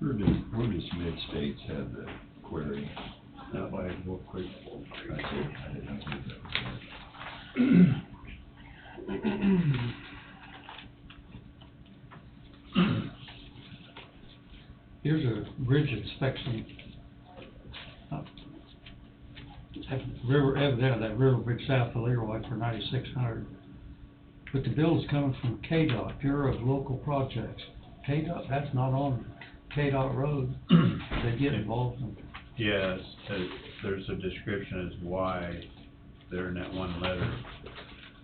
Where does Mid-States have the query? That way, real quick. I didn't know that was Here's a bridge inspection. Evidently, that river bridge south of Leroy for 9,600. But the bill is coming from KDOT, Bureau of Local Projects. KDOT, that's not on KDOT road. They get involved in. Yes, there's a description as why they're in that one letter.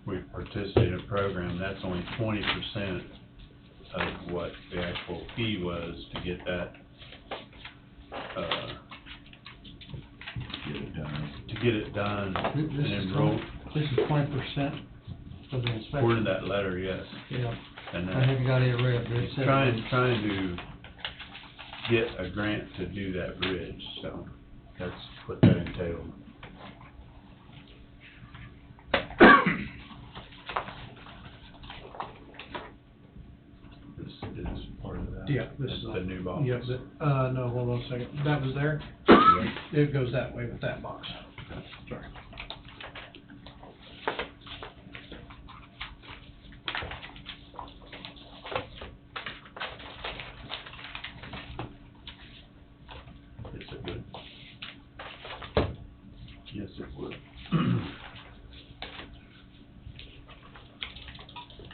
We participated in a program, that's only 20% of what the actual fee was to get that, get it done. and enroll. This is 20% of the inspection. According to that letter, yes. Yeah, And I haven't got it read, but it said. trying to get a grant to do that bridge, so that's what that entailed. This is part of that. Yeah, this That's is. the new box. Yep, no, hold on a second, that was there? It goes that way with that box. Sorry. It's a good. Yes, it would.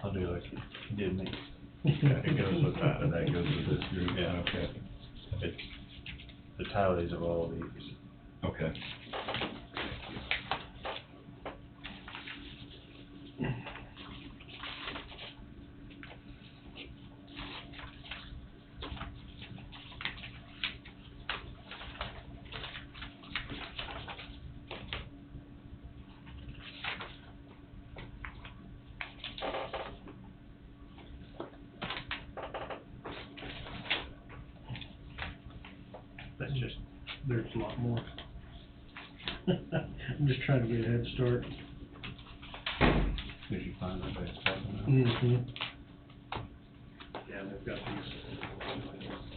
I'll do like you did me. It goes with that. And that goes with this group? Yeah. Okay. It's the tallies of all these. Okay. That's just, there's a lot more. I'm just trying to get a head start. Did you find that by talking about? Mm-hmm. Yeah, they've got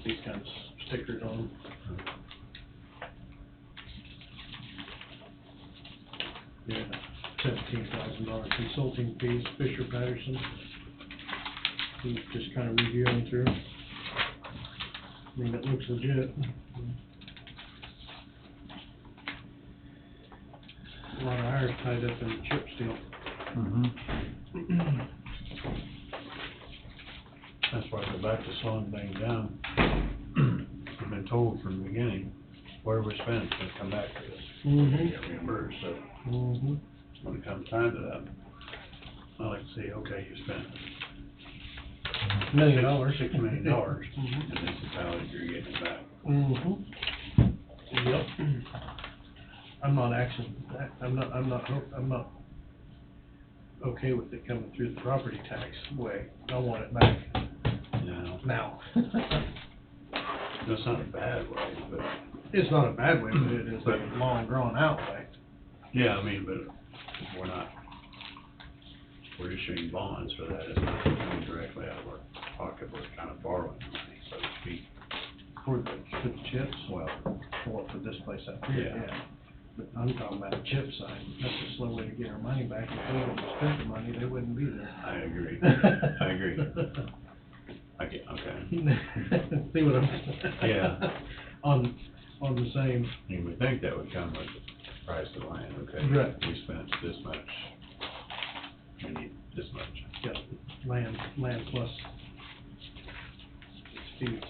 these kinds of stickers on them. Yeah, $17,000 consulting fees, Fisher Patterson. He's just kind of reviewing through. I mean, it looks legit. A lot of iron tied up in the chip steel. Mm-hmm. That's why I go back to slowing things down. We've been told from the beginning, where we spend, it's gonna come back to us. Get reimbursed, so when it comes time to that, I like to say, okay, you spent $1 million. $6 million, and this is how you're getting it back. Yep. I'm not okay with it coming through the property tax way. I want it back No, now. that's not a bad way, but It's not a bad way, but it is a long drawn out way. Yeah, I mean, but we're issuing bonds for that, it's not coming directly out of our pocket, we're kind of borrowing money, so to speak. For the chips, Well, for this place up here, Yeah. yeah. But I'm talking about the chip side, that's a slow way to get our money back, if we wouldn't have spent the money, they wouldn't be there. I agree, I agree. Okay. See what I'm saying? Yeah. On the same, You would think that would come with the price of the land, okay? Right. We spent this much, we need this much. yeah, land plus fees.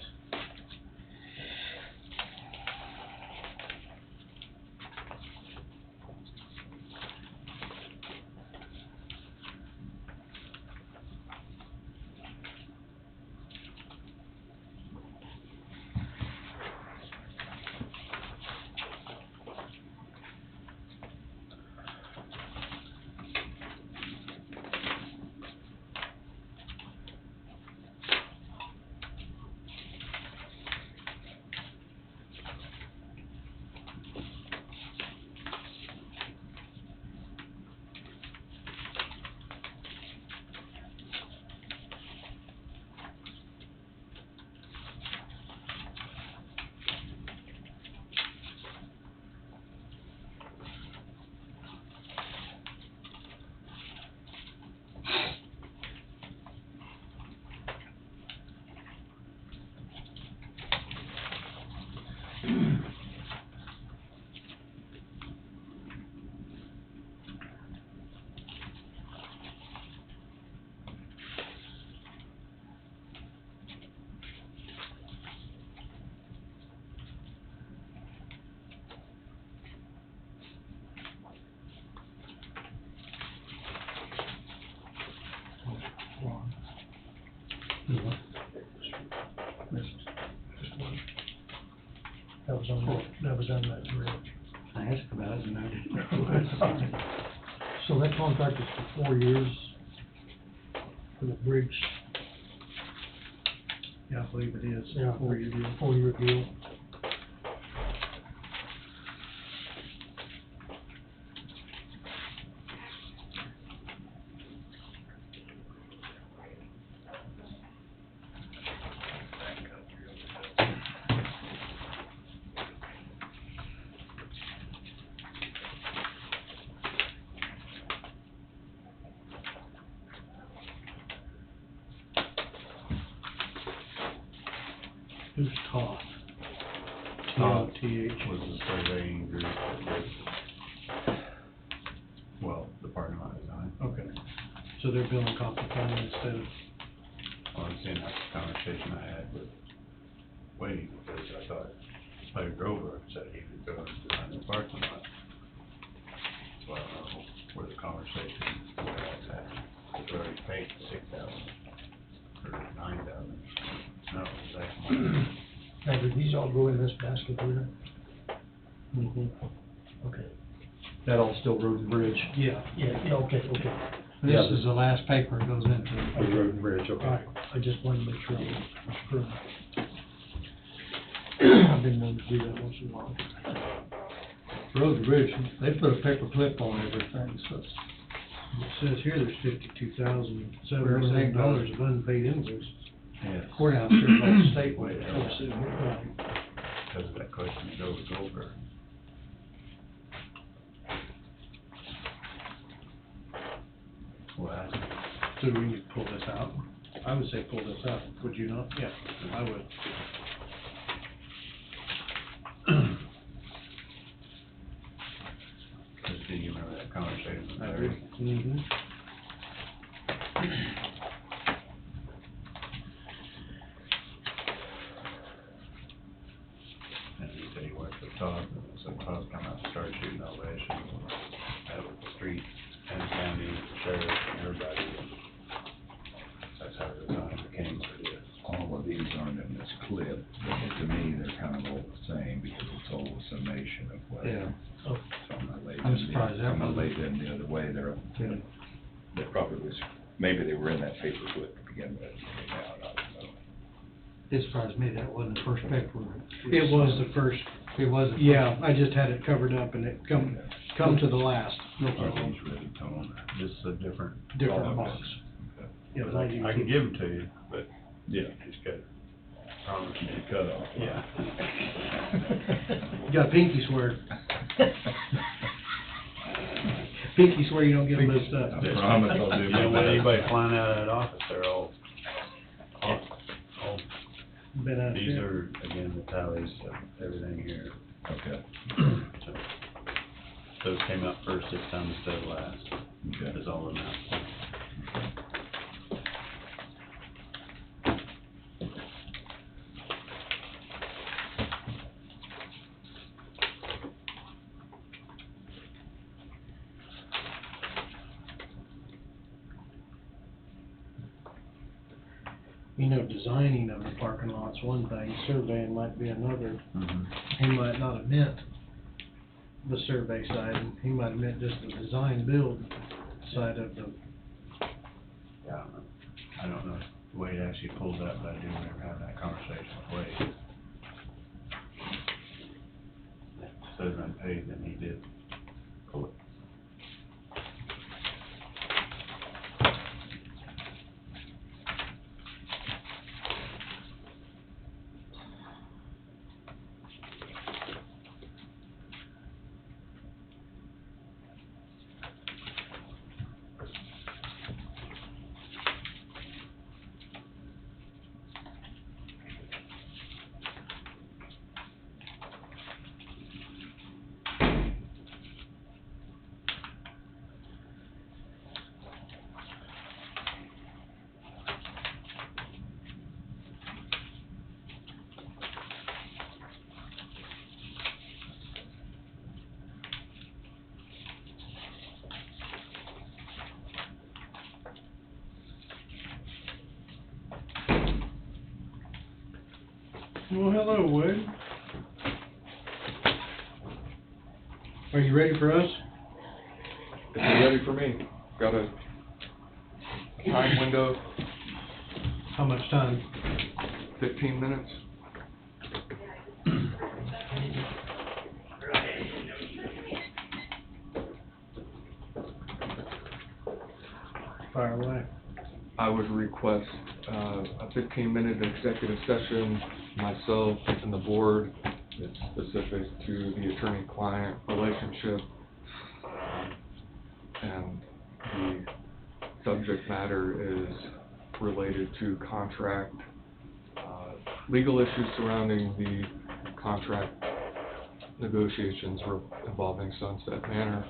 That was on that bridge. I asked about it and I didn't. So that contract is for 4 years for the bridge, Yeah, I believe it is. yeah, 4-year deal. 4-year deal. Who's Toth? Toth T-O-T-H. was the surveying group that did, well, the parking lot design. Okay, so they're billing Coffee County instead of, Well, I'm seeing that conversation I had with Wade, because I thought Larry Grover said he would go and design the parking lot. So I don't know where the conversation, where that's at. It's already paid $6,000 or $9,000. No, that's Now, did these all go in this basket here? Okay. That all still road and bridge? yeah. Yeah, okay. This is the last paper it goes into. Oh, road and bridge, All okay. right, I just wanted to make sure I was correct. I've been wanting to do that once in a while. Road and bridge, they put a paper clip on everything, so. It says here there's $52,077 of unpaid invoices. Yes. Courthouse here, like state way. Because of that question that goes over. Well, that's, So we need to pull this out? I would say pull this out, would you not? Yeah, I would. because do you remember that conversation with I Larry? do. Mm-hmm. And he said he worked with Todd, so Todd come out and started shooting elevations, that was the street and the county, the sheriff, and everybody. That's how the design became what it is. All of these aren't in this clip, but to me, they're kind of all the same, because it's all a summation of what. Yeah. So I'm gonna lay I'm them surprised that I'm gonna one- lay them the other way, they probably was, maybe they were in that paper clip to begin with, maybe now, I don't know. It surprised me that wasn't the first paper. It was the first It wasn't. Yeah, I just had it covered up and it come to the last. No Are problem. these ready, Tom? This is a different. Different Okay. box. Yeah, But mine you I can keep- give them to you, but Yeah, just got, promise me. the cutoff. Yeah. You got pinky swear. Pinky swear you don't give them this stuff. I promise I'll do You my don't want best. anybody flying out of that office, they're all, Been out these there. are, again, the tallies of everything here. Okay, So, those came out first this time instead of last, okay. is all the amounts. You know, designing of the parking lot's one thing, surveying might be another. Mhm. He might not have meant the survey side, he might have meant just the design build side of the, Yeah, I don't know if Wade actually pulled that, but I do remember having that conversation with Wade. It says unpaid, then he did pull it. well, hello, Wade. Are you ready for us? If you're ready for me, got a time window, How much time? 15 minutes. Fire away. I would request a 15-minute executive session, myself and the board. It's specific to the attorney-client relationship. And the subject matter is related to contract, legal issues surrounding the contract negotiations involving Sunset Manor.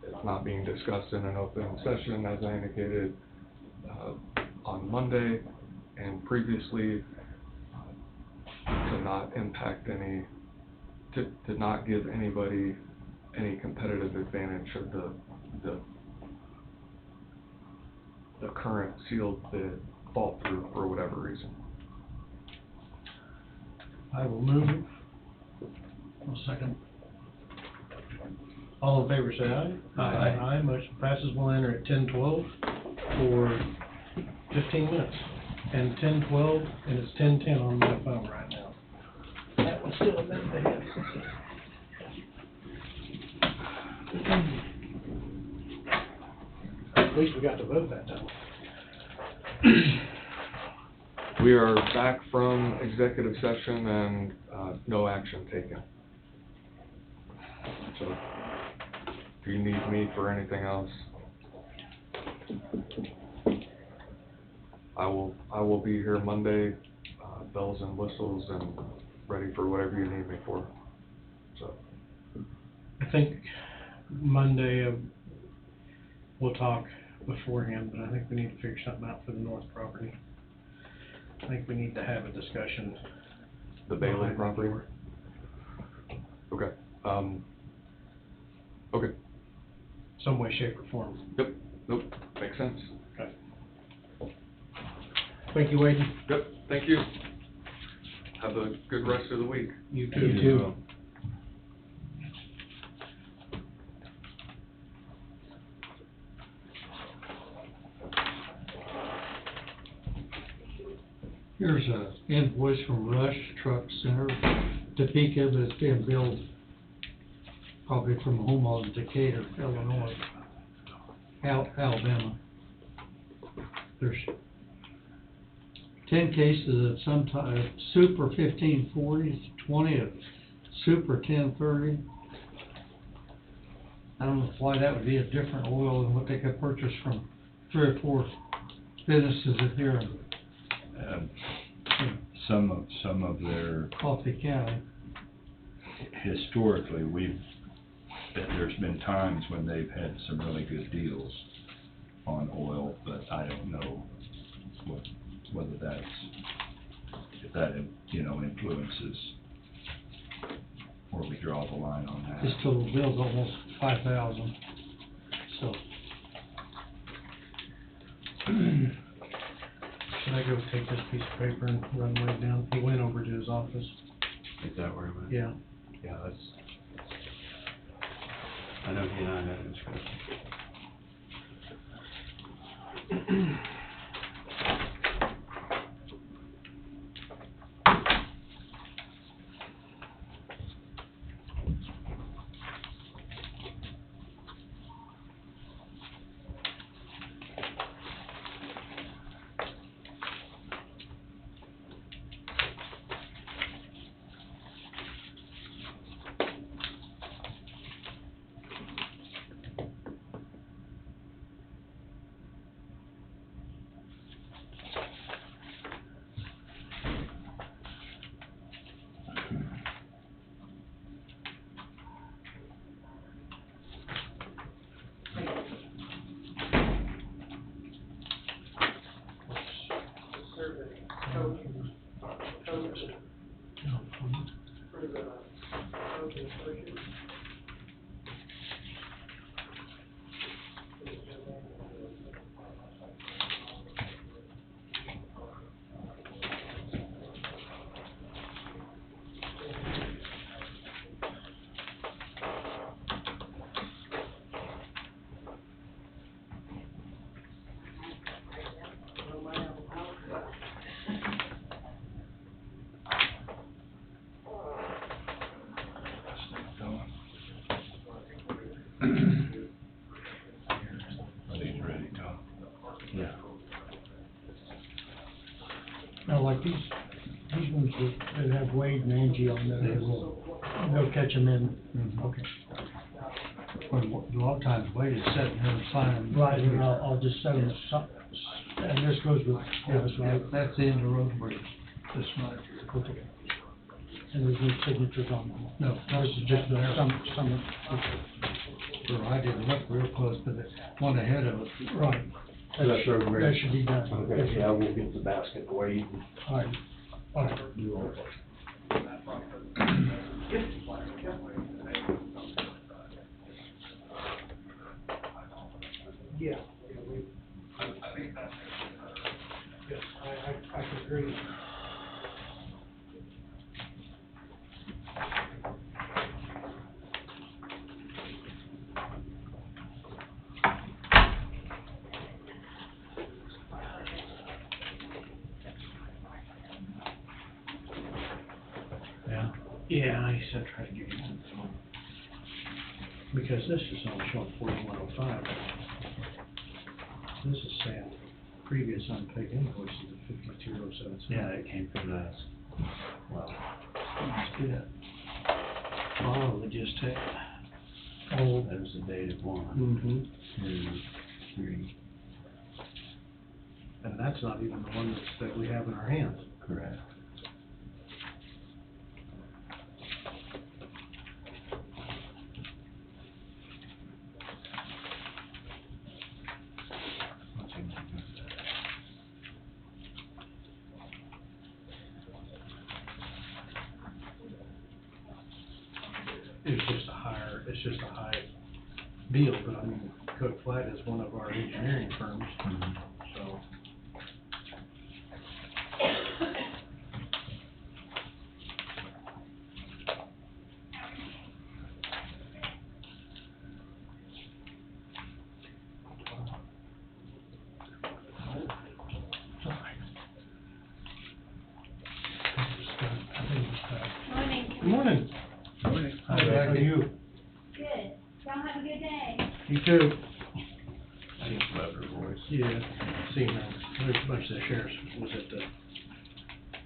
It's not being discussed in an open session, as I indicated on Monday and previously, to not impact any, to not give anybody any competitive advantage of the current sealed bid fall through for whatever reason. I will move it. I'll second. All in favor, say aye. Aye. Aye, motion passes. We'll enter at 10:12 for 15 minutes. And 10:12, and it's 10:10 on my phone right now. That was still a minute ahead. At least we got to vote that time. We are back from executive session and no action taken. So, if you need me for anything else, I will be here Monday, bells and whistles, and ready for whatever you need me for. So, I think Monday, we'll talk beforehand, but I think we need to figure something out for the north property. I think we need to have a discussion. the Bailey behind the property. door. Okay. Okay. Some way, shape, or form. Yep. Nope. Makes sense. Okay. Thank you, Wade. Yep. Thank you. Have a good rest of the week. You too. You too. Here's a invoice from Rush Truck Center, Topeka, but it's being billed probably from a home in Decatur, Illinois, Alabama. There's 10 cases of some type, Super 1540, 20 of Super 1030. I don't know why that would be a different oil than what they could purchase from 3 or 4 businesses here in Some of their, Coffee County. historically, there's been times when they've had some really good deals on oil, but I don't know whether if that, influences where we draw the line on that. This total bill's almost 5,000, so. Should I go take this piece of paper and run way down? He went over to his office. Is that where it went? Yeah. Yeah, I know he and I had a discussion. Now, like these ones that have Wade and Angie on there, they'll catch them in. Okay. Well, a lot of times Wade is sitting here signing. Right, and I'll just send them and this goes with, this, right? That's the end of road bridge, this right here. Okay. And there's no signatures on them? No, This is just there. some, Well, I didn't look real close, but the one ahead of it. right. That's road That bridge. should be done. Okay, yeah, we'll get the basket away. All right, all right. Do all that. Yeah. Yes, I could agree. Yeah? Yeah, he said try to get you on the phone. Because this is only showing 4105. This is saying previous unpaid invoices of 52077. Yeah, it came from the, well, Yeah. Oh, they just take. oh, that was the dated one, Mm-hmm. 2, 3, And that's not even the one that we have in our hands. correct. It's just a high bill, but I mean, Cook Flat is one of our engineering firms, so. Morning. Good How are you? Good. Y'all have a good day. You too. I just love her voice. Yeah, seen her. There's a bunch of the sheriffs was at the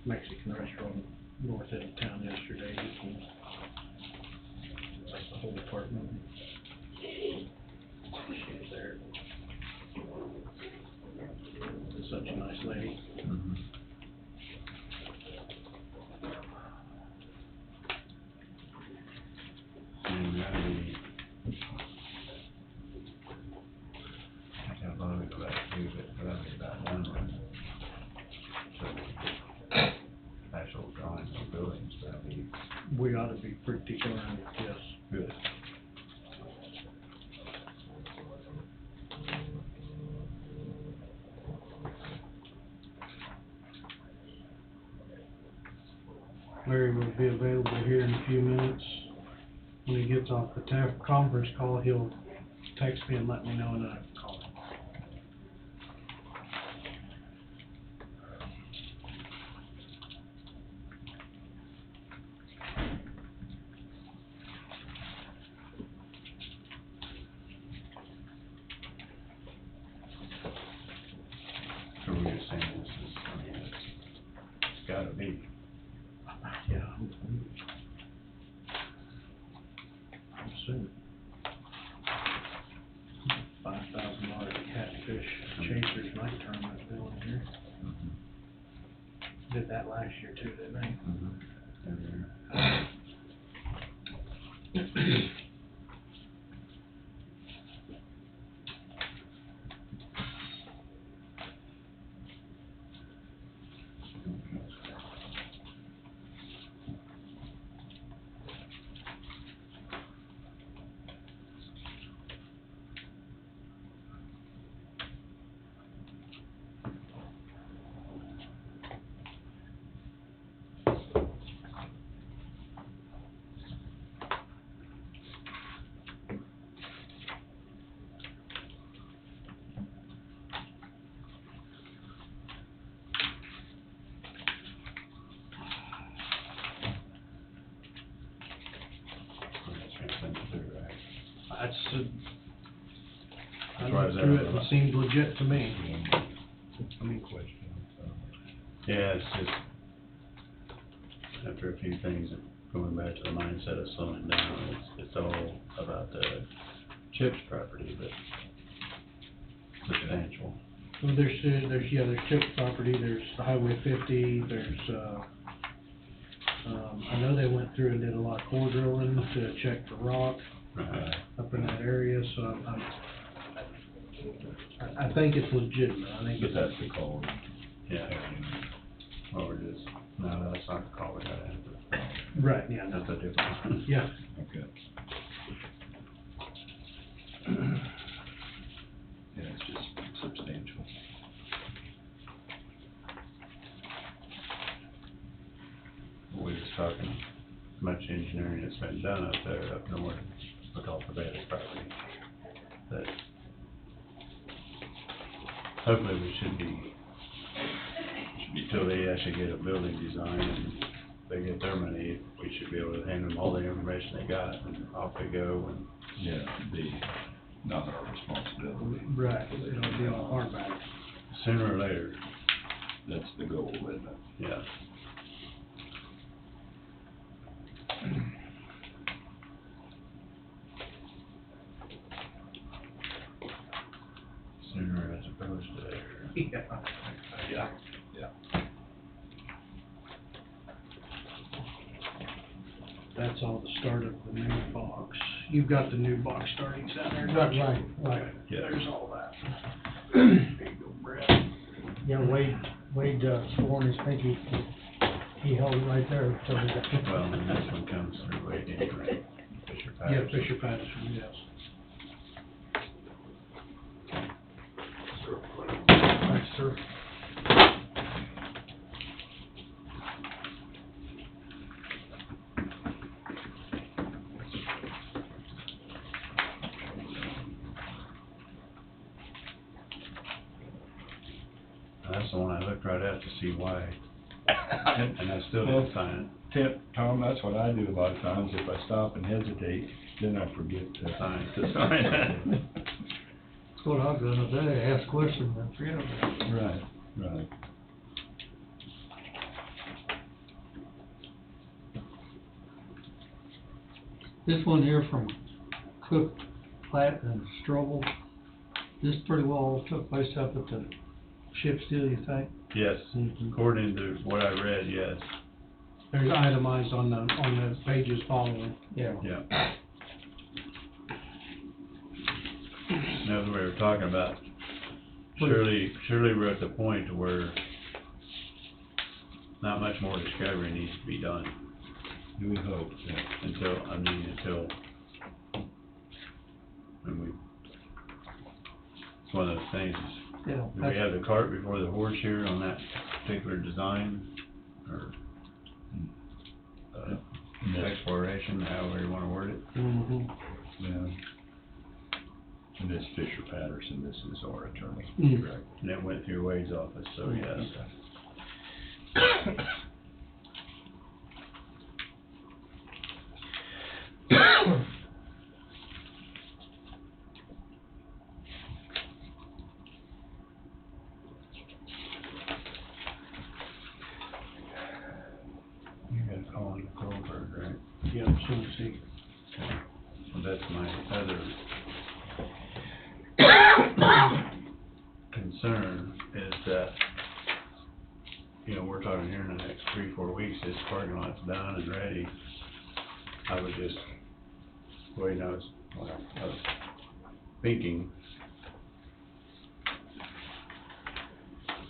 Mexican restaurant north end of town yesterday. Like the whole department. She was there. Such a nice lady. Mhm. And I think I've only go back to, but probably about one. So, actual drawings of buildings, that'd be We ought to be pretty darn, yes. good. Larry will be available here in a few minutes. When he gets off the conference call, he'll text me and let me know, and I can call him. So we were saying this is, I mean, it's gotta be. Yeah. I'm assuming. $5,000 catfish chasers night tournament bill in here. Did that last year too, didn't they? And That's, I That's why I looked was through there. it, it seemed legit to me. I mean, question. Yeah, it's just, after a few things, going back to the mindset of slowing down, it's all about the CHIPS property, but substantial. Well, there's CHIPS property, there's Highway 50, there's, I know they went through and did a lot of core drilling to check for rock Right. up in that area, so I think it's legitimate, I think But it's. that's the call. Yeah. Or it is, no, that's not the call we gotta have. Right, yeah, That's a different one. yeah. Okay. Yeah, it's just substantial. We was talking, much engineering that's been done up there, up north, with all the Bailey property. That hopefully we should be, till they actually get a building design and they get their money, we should be able to hand them all the information they got and off they go and. Yeah, be not our responsibility. Right, it'll be on our back. Sooner or later, That's the goal, isn't it? yeah. Sooner as opposed to later. Yeah. Yeah. That's all the start of the new box. You've got the new box starting down there, don't you? Right. Yeah. There's all that. There you go, Brett. Yeah, Wade, sworn his pinky, he held it right there until he got. Well, and this one comes through Wade anyway, Fisher Yeah, Patterson. Fisher Patterson, yes. Thanks, sir. That's the one I looked right at to see why, and I still didn't sign tip, Tom, that's what I do a lot of times, if I stop and hesitate, then I forget to Sign. to sign. That's what I've done today, ask questions and forget about it. Right, right. This one here from Cook, Platt and Strobel, this pretty well took place up at the ship still, you think? Yes, according to what I read, yes, There's itemized on the pages following. Yeah. yeah. Now that we were talking about, surely we're at the point where not much more discovery needs to be done We hope, yeah. until, it's one of those things, Yeah. do we have the cart before the horse here on that particular design, or, exploration, however you wanna word it? Mm-hmm. Yeah. And this Fisher Patterson, this is our attorney, Mm. correct? And it went through Wade's office, so yes. You got Colin Goldberg, right? Yeah, so see. Well, that's my other concern is that, you know, we're talking here in the next 3-4 weeks, this parking lot's done and ready. I would just, well, you know, I was thinking,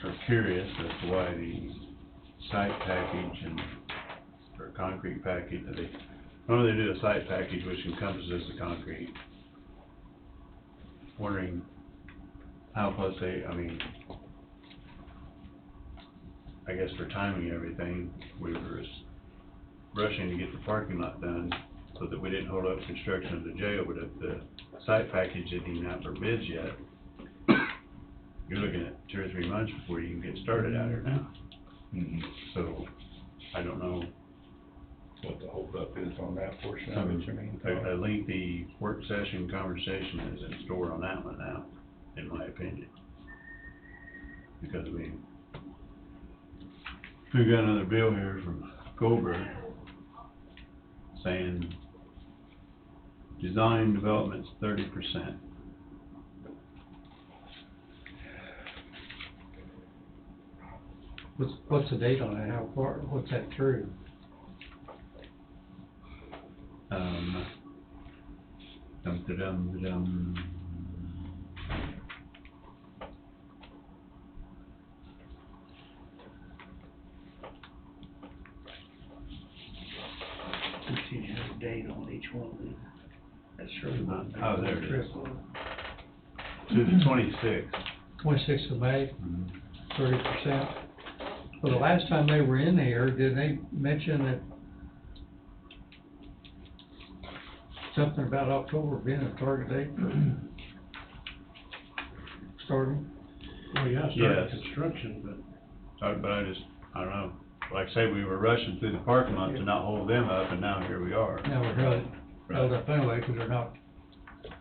or curious as to why the site package or concrete package, normally they do a site package which encompasses the concrete. Wondering how close I guess for timing and everything, we were rushing to get the parking lot done so that we didn't hold up construction of the jail, but if the site package isn't even out for bids yet, you're looking at 2 or 3 months before you can get started out here now. Mm-hmm. So, I don't know, What the holdup is on that portion of it, you mean? a lengthy work session conversation is in store on that one now, in my opinion. Because we got another bill here from Goldberg saying design development's 30%. What's the date on it, how far, what's that through? Dum-da-dum-da-dum. You have a date on each one. That's sure not. Oh, there it is. To the 26th. 26th of May, Mhm. 30%. Well, the last time they were in here, did they mention that something about October being a target date for starting? Well, yeah, Yes. started construction, But I don't know, like I say, we were rushing through the parking lot to not hold them up, and now here we are. Now we're held up anyway, because they're not,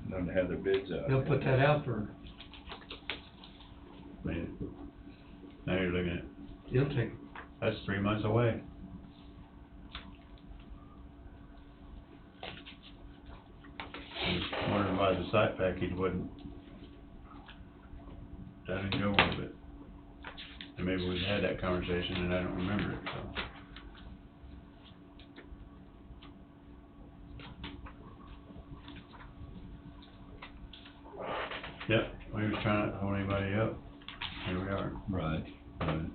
None to have their bids out. they'll put that out for, I mean, now you're looking at, it'll take, that's 3 months away. I was wondering why the site package wasn't done and go with it. And maybe we had that conversation and I don't remember it, so. Yep, we was trying not to hold anybody up. Here we are. Right, right.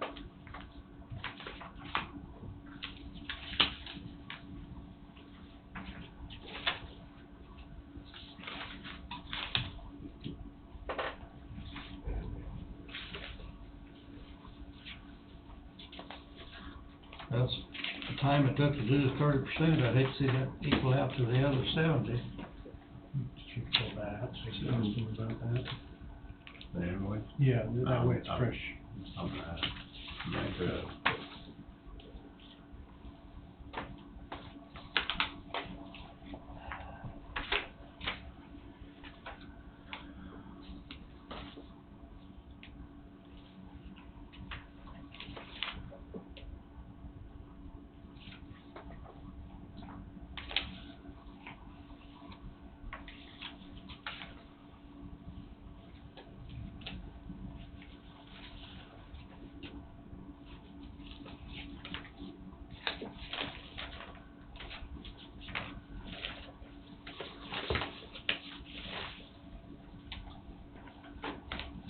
that's the time it took to do the 30%, I'd hate to see that equal out to the other 70. should go back, say something about that. The invoice? Yeah, that way it's Um, fresh. I'm gonna back it up.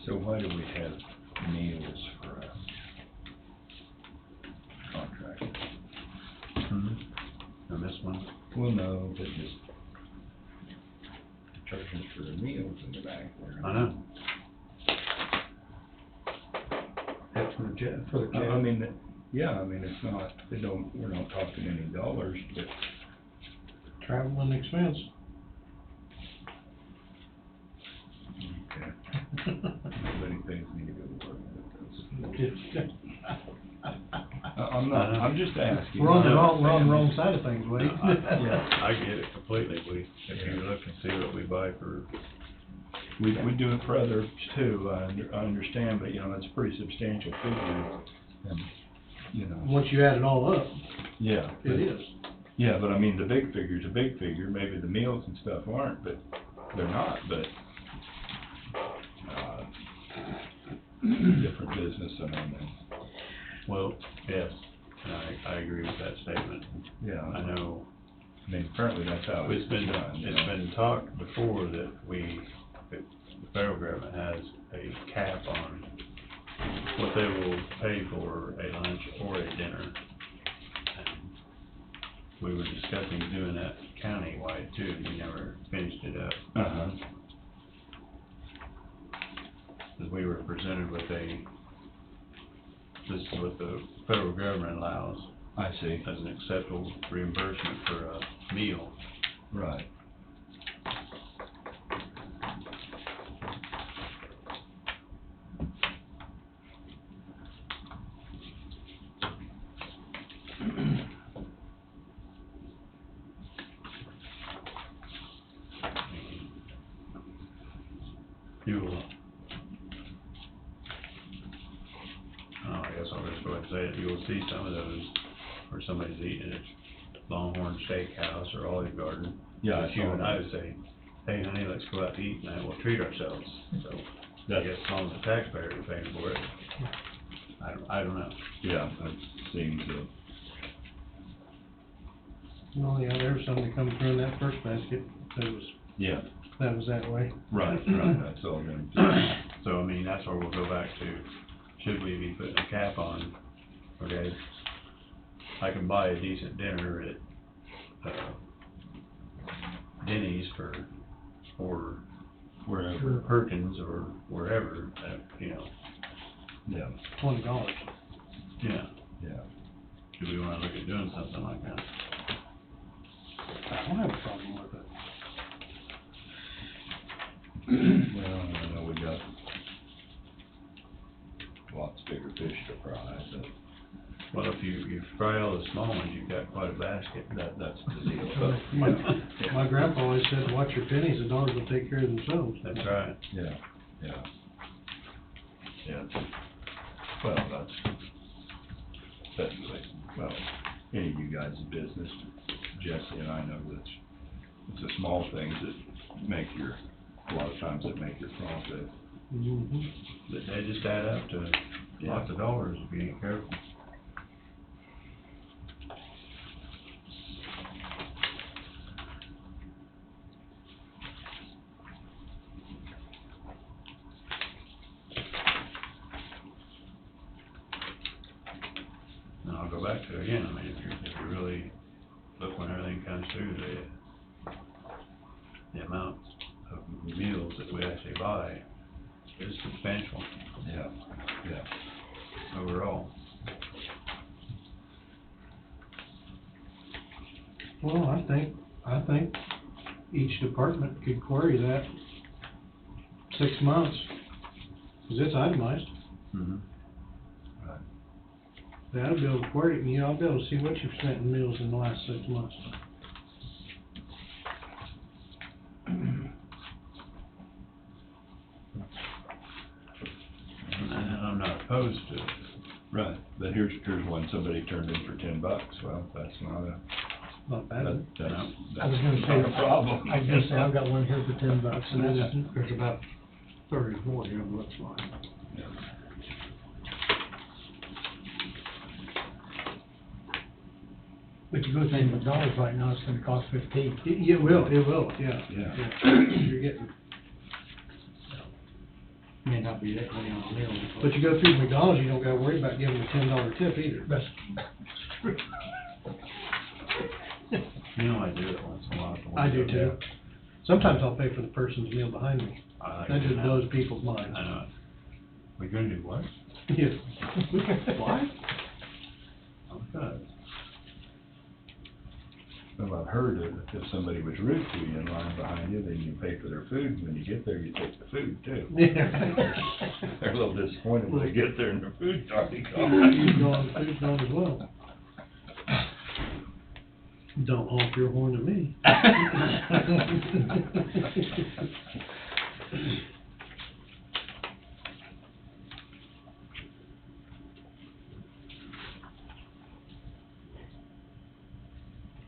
So why do we have meals for a contract? And this one, Well, no, but just charging for the meals in the back there. I know. That's from Jeff. For the I mean, yeah, I mean, it's not, we're not talking any dollars, but Travel and expense. okay. Nobody pays me to go to work. I'm not, I'm just asking. We're on the No, wrong side of things, Wade. Yeah, I get it completely. If you look and see what we buy for, We do it for others too, I understand, but, you know, it's a pretty substantial figure, and, you know. Once you add it all up, Yeah. it is. Yeah, but I mean, the big figure's a big figure, maybe the meals and stuff aren't, but they're not, but, different business, I mean, well, yes, and I agree with that statement. yeah. I know, I mean, apparently that's how it's been, done, you it's know. been talked before that the federal government has a cap on what they will pay for a lunch or a dinner. And we were discussing doing that countywide too, and we never finished it up. Uh-huh. Because we were presented with this is what the federal government allows I see, as an acceptable reimbursement for a meal. right. You'll, I guess I'll just go ahead and say it, you'll see some of those where somebody's eating at Longhorn Steakhouse or Olive Garden. Yeah, I But you saw and that. I would say, hey honey, let's go out to eat and we'll treat ourselves. So, I guess as long as the taxpayer is paying for it, I don't know. Yeah, that seems, Well, yeah, there was something come through in that first basket that was that way. right, that's all them. So, I mean, that's where we'll go back to, should we be putting a cap on, okay? I can buy a decent dinner at, Denny's or Wherever, Perkins or wherever, you know, yeah, $20. yeah. yeah. Do we wanna look at doing something like that? I don't have a problem with it. Well, I know we got lots bigger fish to fry, but Well, if you fry all the small ones, you've got quite a basket. that's the deal. My grandpa always said, watch your pennies, the dogs will take care of themselves. That's right. Yeah, yeah. Yeah, well, that's like, well, any of you guys' business, Jesse and I know that it's the small things that make a lot of times that make your profit. Mm-hmm. But they just add up to lots of dollars if you ain't careful. And I'll go back to it again, I mean, if you really look when everything comes through, the amount of meals that we actually buy is substantial Yeah, yeah. overall. Well, I think each department could query that 6 months, because it's itemized. Mm-hmm. That'll be able to query it, and I'll be able to see what you've spent in meals in the last 6 months. And I'm not opposed to it. Right, but here's one somebody turned in for $10, well, that's not Not bad. that's I was gonna say, not a problem. I was gonna say, I've got one here for $10, And there's about 30 more here, it looks like. but you go to McDonald's right now, it's gonna cost 15. It will, yeah. Yeah. You're getting, May not be that many on the meal. But you go through McDonald's, you don't gotta worry about giving them a $10 tip either. That's, You know, I do it once in a while. I do too. Sometimes I'll pay for the person's meal behind me. I like That it just now. blows people's minds. I know. We're gonna do what? Yes. What? Okay. Well, I've heard if somebody was rude to you in line behind you, then you pay for their food, and when you get there, you take the food too. They're a little disappointed when they get there and their food's already gone. Food's gone as well. Don't honk your horn at me.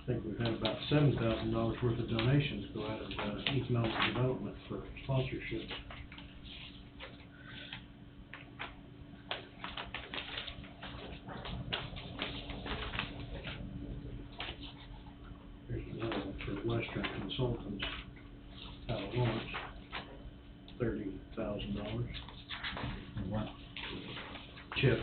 I think we've had about $7,000 worth of donations go out of economic development for sponsorship. Here's another one for Western Consultants out of Lawrence, $30,000. Wow. Chip.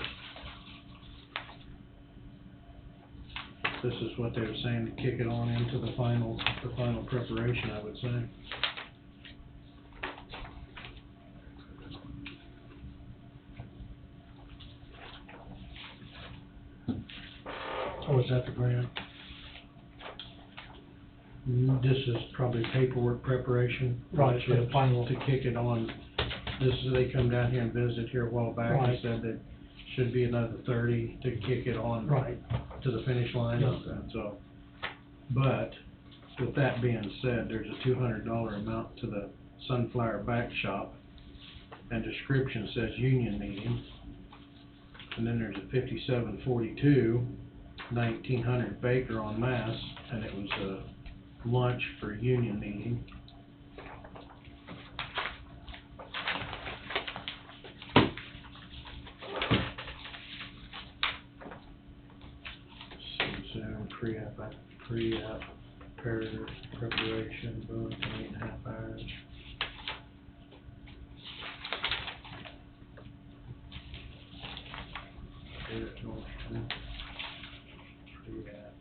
This is what they were saying to kick it on into the final preparation, I would say. oh, is that the grant? This is probably paperwork preparation. Right, for the Chip, final. to kick it on. This is, they come down here and visited here a while back and Right. said that should be another 30 to kick it on. Right. To the finish line, Yeah. and so, but, with that being said, there's a $200 amount to the Sunflower Back Shop, and description says union meeting. And then there's a 5742, 1900 Baker on Mass, and it was a lunch for union meeting. Zoom, pre-app, preparation, boom, 8.5 hours. Pre-app.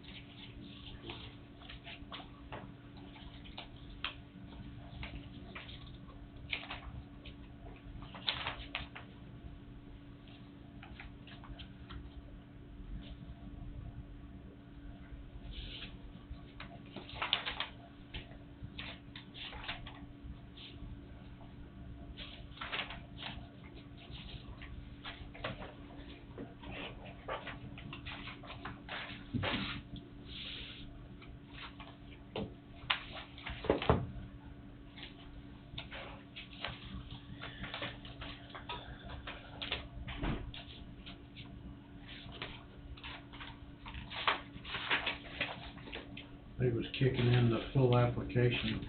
They was kicking in the full application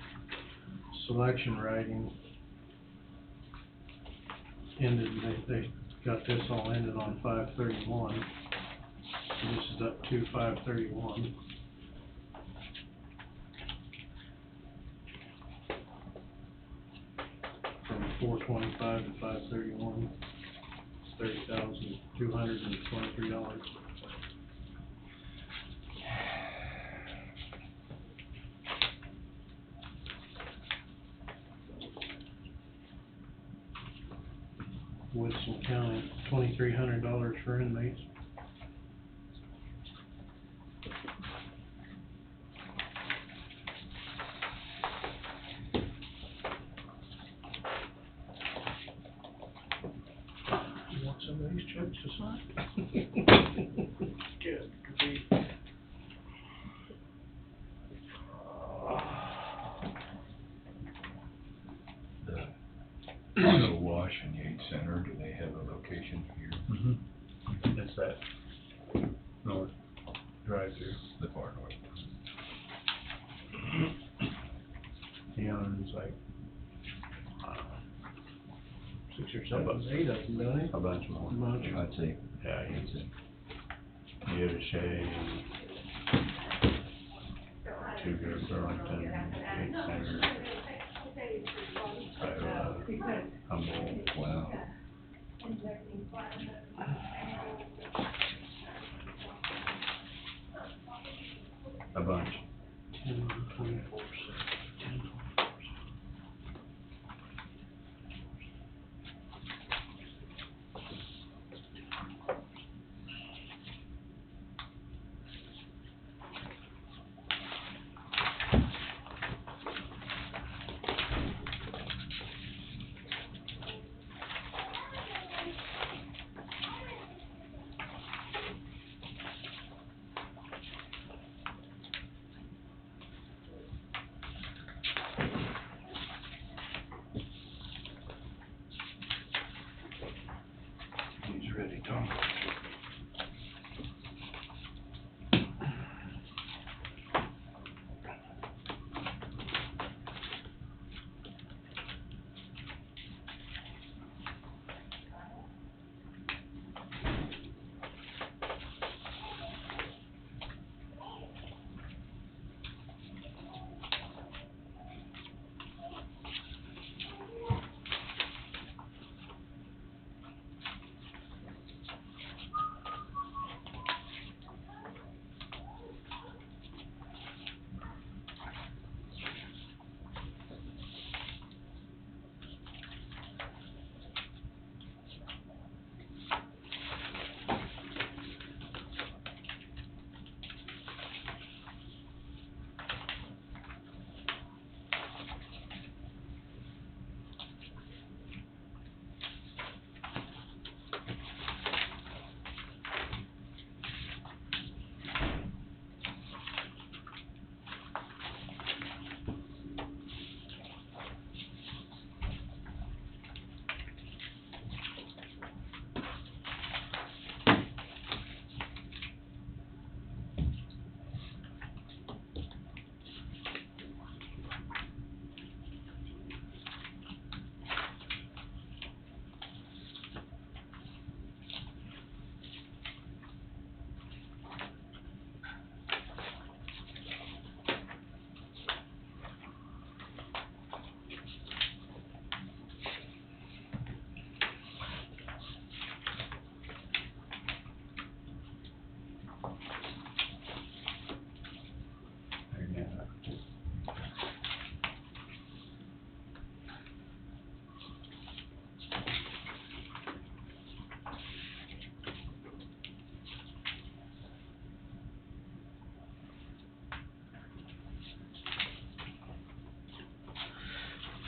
selection writing. Ended, they got this all ended on 5/31. This is up to 5/31. From 4/25 to 5/31, $30,223. Woodson County, $2,300 for inmates. You want some of these checks to sign? Good. The Wash and Yates Center, do they have a location here? Mm-hmm. It's that north drive-through. The far north. He owns like, I don't know, 6 or 7, 8 of them, don't a bunch more. Bunch. I'd say, Yeah, he's in, Yoda Shea, Sugar, Burlington, Yates Center, Humboldt. wow.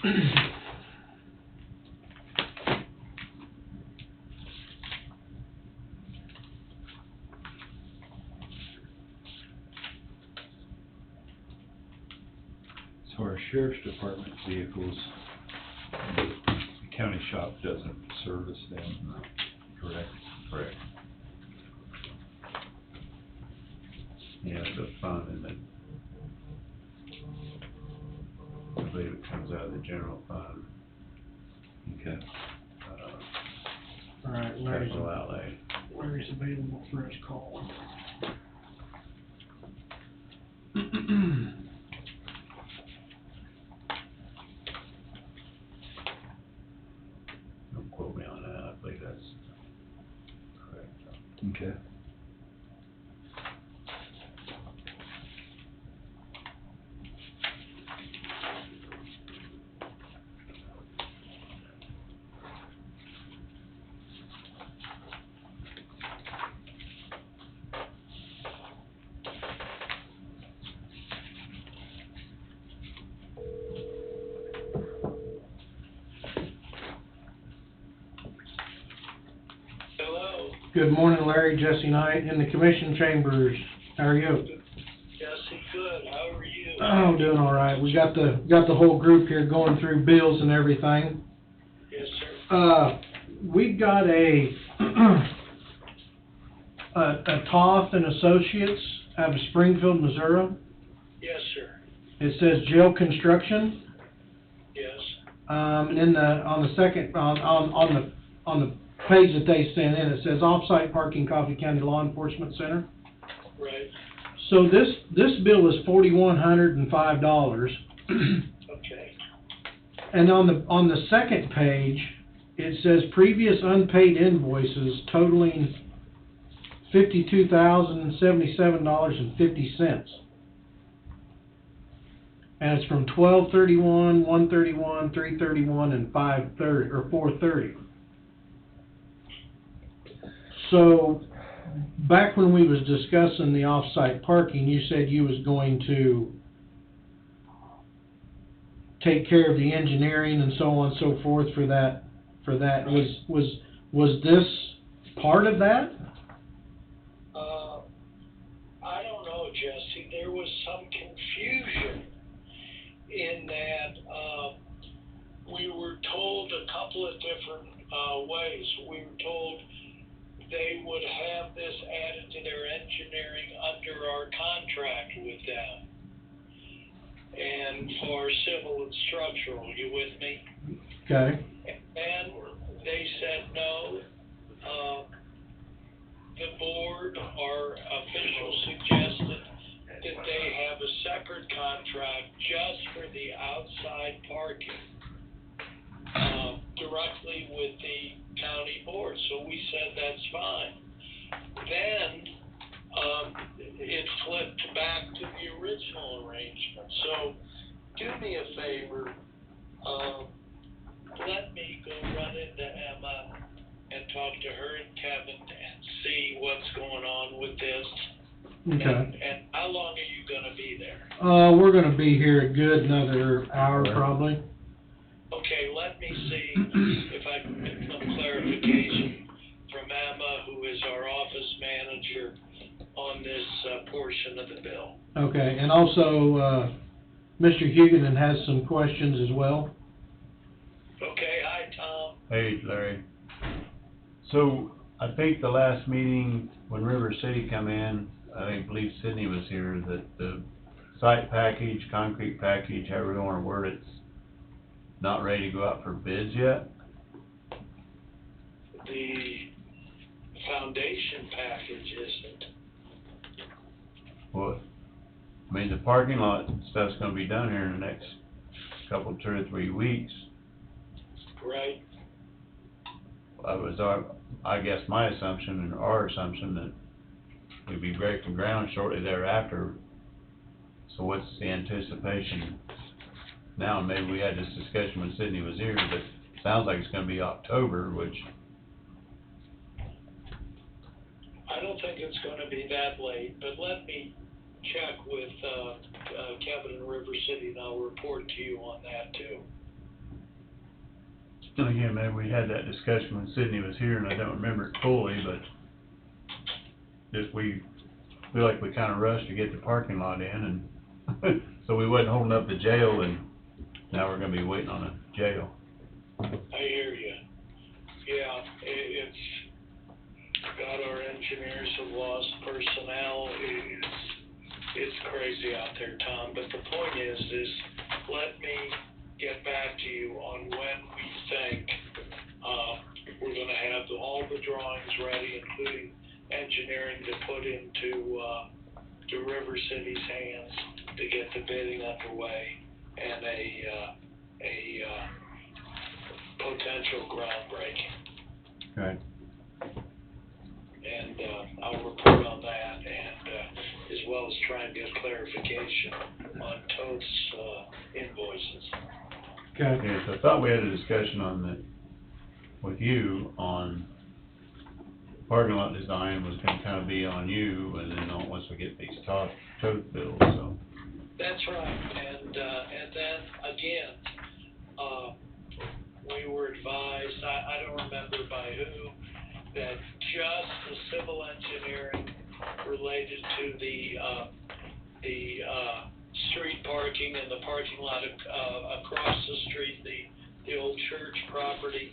So our sheriff's department vehicles, the county shop doesn't service them, correct? Correct. Yeah, the fund, and then I believe it comes out of the general fund, Okay. All right, Larry's, capital outlay. Larry's available for his call. Don't quote me on that, I believe that's correct. Okay. Good morning, Larry, Jesse Knight, in the commission chambers. How are you? Jesse, good. How are you? Oh, doing all right. We got the whole group here going through bills and everything. Yes, sir. We've got a Toth and Associates out of Springfield, Missouri. Yes, sir. It says jail construction. Yes. And then on the page that they sent in, it says off-site parking, Coffee County Law Enforcement Center. Right. So this bill is $4,105. Okay. And on the second page, it says previous unpaid invoices totaling $52,077.50. And it's from 12/31, 1/31, 3/31, and 5/30 or 4/30. So, back when we was discussing the off-site parking, you said you was going to take care of the engineering and so on and so forth for that. Was this part of that? I don't know, Jesse. There was some confusion in that we were told a couple of different ways. We were told they would have this added to their engineering under our contract with them. And for civil and structural, you with me? Okay. And they said no. The board, our official, suggested that they have a separate contract just for the outside parking, directly with the county board. So we said that's fine. Then it flipped back to the original arrangement. So do me a favor, let me go run into Emma and talk to her and Kevin and see what's going on with this. Okay. And how long are you gonna be there? We're gonna be here a good another hour probably. Okay, let me see if I can get some clarification from Emma, who is our office manager, on this portion of the bill. Okay, and also, Mr. Huguenin has some questions as well. Okay, hi, Tom. Hey, Larry. So, I think the last meeting, when River City come in, I believe Sydney was here, that the site package, concrete package, however you wanna word it's not ready to go out for bids yet? The foundation package isn't. Well, I mean, the parking lot stuff's gonna be done here in the next couple, 2 or 3 weeks. Right. I guess my assumption and our assumption that we'd be breaking ground shortly thereafter. So what's the anticipation now? Maybe we had this discussion when Sydney was here, but it sounds like it's gonna be October, which, I don't think it's gonna be that late, but let me check with Kevin in River City, and I'll report to you on that too. Again, maybe we had that discussion when Sydney was here, and I don't remember it fully, but just we feel like we kinda rushed to get the parking lot in, and so we wasn't holding up the jail, and now we're gonna be waiting on a jail. I hear you. Yeah, it's got our engineers have lost personnel. It's crazy out there, Tom. But the point is let me get back to you on when we think we're going to have all the drawings ready, including engineering to put into to River City's hands to get the bidding underway and a potential groundbreaking. Right. And I'll report on that, and as well as try and get clarification on Toad's invoices. Okay. Yeah, so I thought we had a discussion on the, with you on parking lot design was gonna kinda be on you, and then once we get these tote bills, so. That's right, and then again, we were advised, I don't remember by who, that just the civil engineering related to the street parking and the parking lot across the street, the old church property,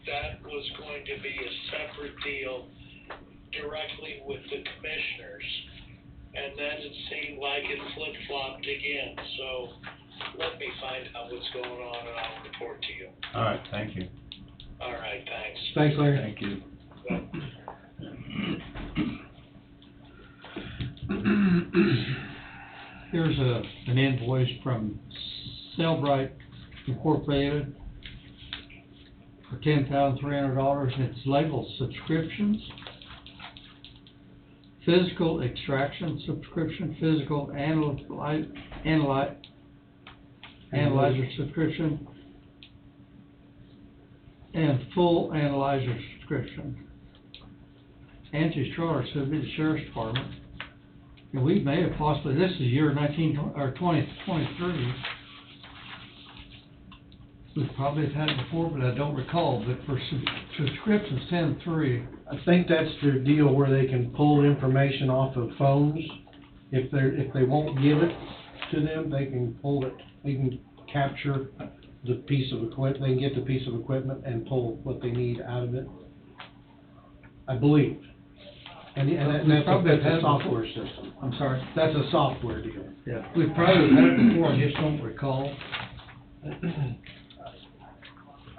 that was going to be a separate deal directly with the commissioners. And then it seemed like it flip-flopped again, so let me find out what's going on and I'll report to you. All right, thank you. All right, thanks. Thanks, Larry. Thank you. Here's an invoice from Cellbrite Incorporated for $10,300, and it's labeled subscriptions. Physical extraction subscription, physical analyzer subscription, and full analyzer subscription. Angie's charge, so it'd be the sheriff's department. And we may have possibly, this is year 2023. We probably have had it before, but I don't recall, but for subscriptions, 10-3. I think that's their deal where they can pull information off of phones. If they won't give it to them, they can pull it, they can capture the piece of equipment, they can get the piece of equipment and pull what they need out of it. I believe. And that's a software system. I'm sorry? That's a software deal. Yeah. We've probably had it before, I just don't recall.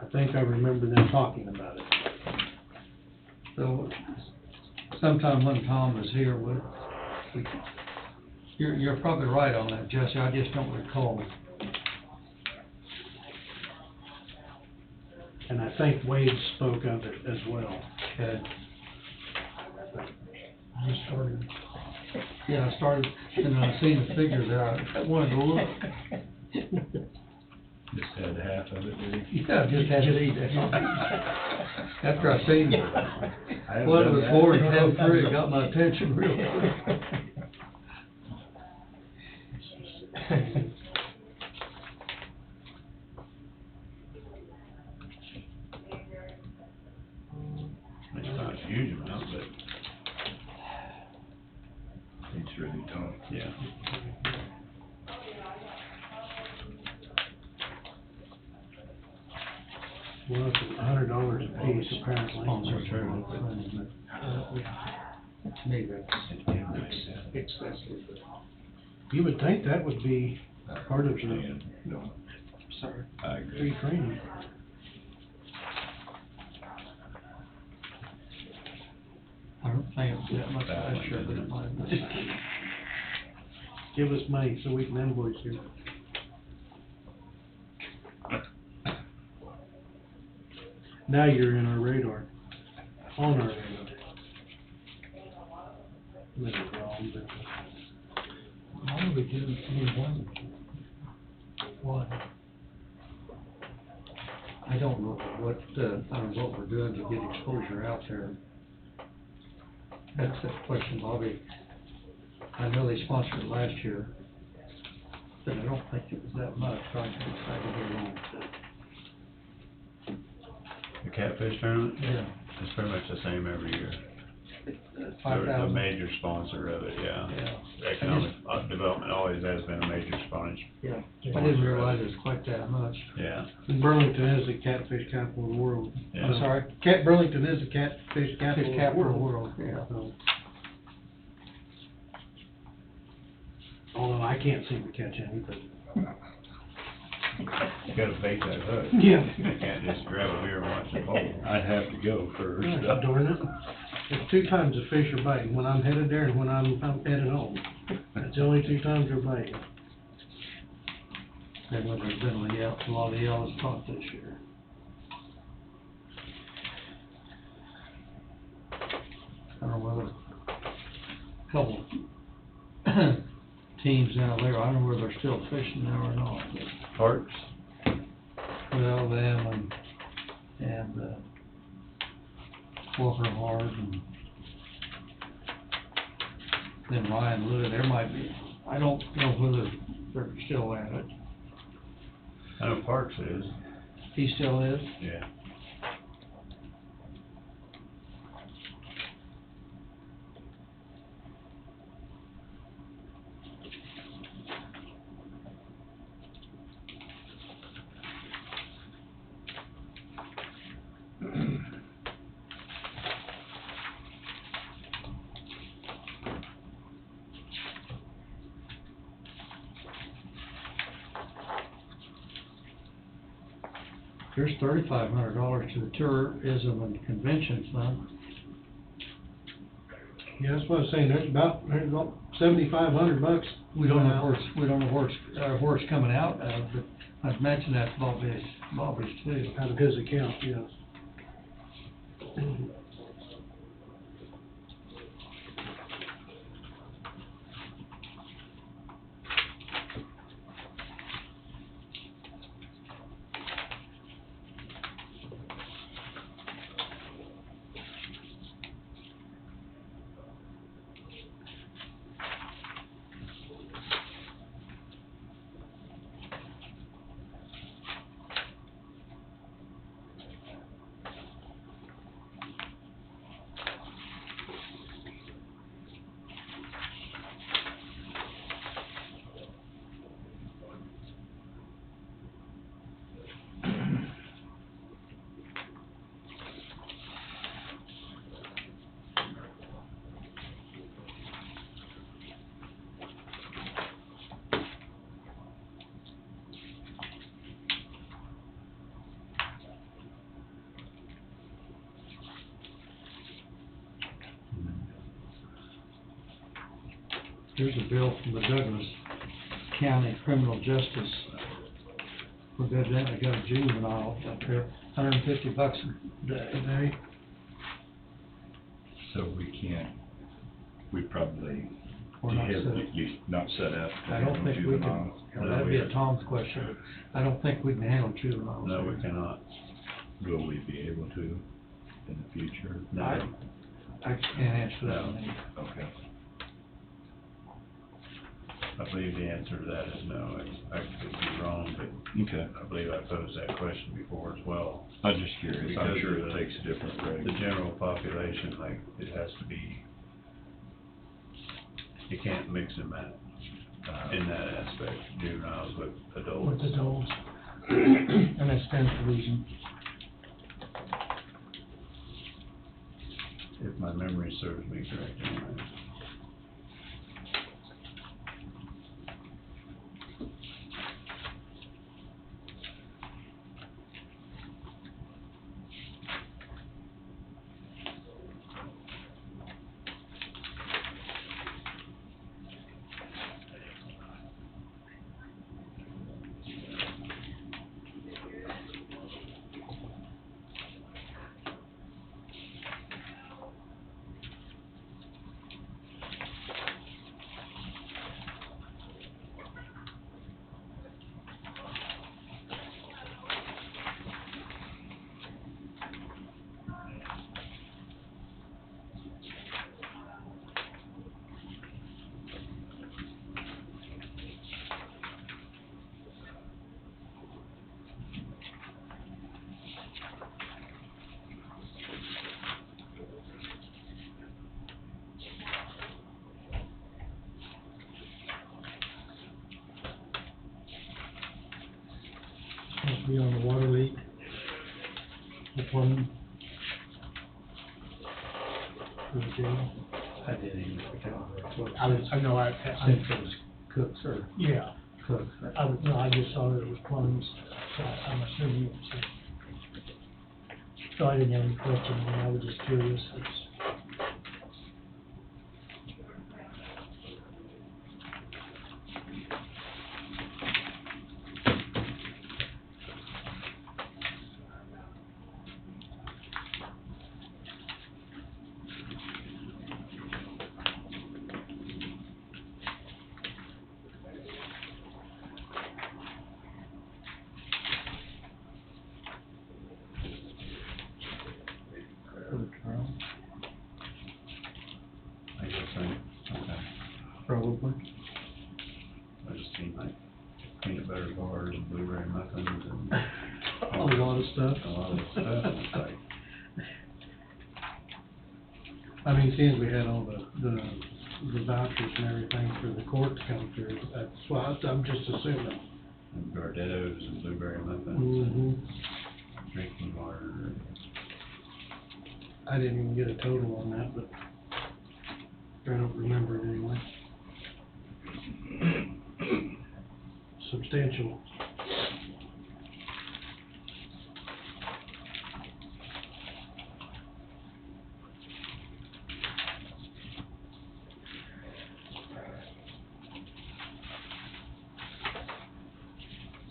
I think I remember them talking about it. So, sometime when Tom was here, you're probably right on that, Jesse, I just don't recall. And I think Wade spoke of it as well. Okay. I started. Yeah, I started, and I seen the figures there, I wanted to look. Just had half of it, did you? Yeah, just had to eat it. After I seen I haven't what it done was that. for, and 10-3, it got my attention real quick. It's not a huge amount, but, It's really tough. yeah. Well, it's $100 a piece apparently. Sponsor true. To me, that's excessive. You would think that would be part of the Understand. No, sorry, I agree. free training. I don't think it was that much last year, but it might have been. Give us money so we can invoice you. Now you're in our radar, on our radar. Maybe wrong, but Why do we do only one? Why? I don't know what we're doing to get exposure out there. That's the question, Bobby. I know they sponsored it last year, but I don't think it was that much, I could get along with it. catfish tournament? Yeah. It's pretty much the same every year. They're the 5,000. major sponsor of it, yeah. Yeah. Economic development always has been a major sponsor. Yeah. I didn't realize it was quite that much. Yeah. And Burlington is the catfish capital of the world. Yeah. I'm sorry? Burlington is the catfish capital Fish of the capital of the world. world, yeah. So, although I can't seem to catch any, but. You gotta bait that hook. Yeah. You can't just grab a beer and watch it pull. I'd have to go first. Darn it. There's 2 times the fish are biting, when I'm headed there and when I'm headed home. That's the only 2 times they're biting. Then when there's been a lot of yellows caught this year. I don't know whether, a couple teams down there, I don't know whether they're still fishing there or not. Parks? Well, them and Walker Hard and then Ryan Lewis, there might be, I don't know whether they're still at it. I know Parks is, He still is? yeah. Here's $3,500 to the Tourism and Convention Fund. Yeah, that's what I was saying, there's about $7,500. We don't know where it's coming out of, but I've mentioned that to Bobby's too. Out of his account, yes. Here's a bill from the Douglas County Criminal Justice. We're good then, I got a juvenile up there, $150 a day. So we probably, We're not set up. you not set up to I don't handle think we can, juveniles? that'd be a Tom's question. I don't think we can handle juveniles. No, we cannot. Will we be able to in the future? No. I can't answer that one. Okay. I believe the answer to that is no. I could be wrong, but Okay. I believe I posed that question before as well. I'm just curious. I'm Because sure of it the- takes a different rate. The general population, like, it has to be, you can't mix and match in that aspect, juveniles with adults. With adults. And that stands to reason. If my memory serves me correct anyway. to be on the water leak. The plumbing. For the jail. I didn't even look I know, I, Since it was cooks or yeah, cooks. I just saw that it was plumbing, so I'm assuming it was. So I didn't have any questions, I was just curious. I guess okay. Probably. I just seen like peanut butter bars and blueberry muffins and A lot of stuff. a lot of stuff. It's like, I mean, seeing as we had all the vouchers and everything for the court to come through, that's why I'm just assuming. and Gardettos and blueberry muffins, Mm-hmm. drinking water. I didn't even get a total on that, but I don't remember it anyway. Substantial.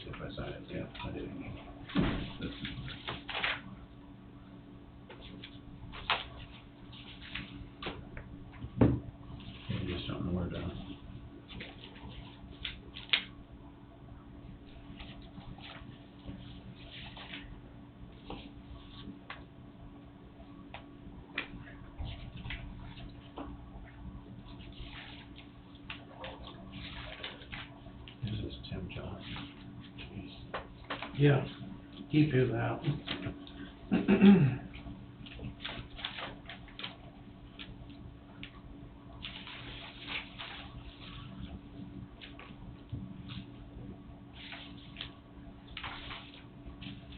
If I sign it, yeah, I didn't. This is- You just don't know where to. This is Tim Johnson. Jeez. Yeah, keep his out.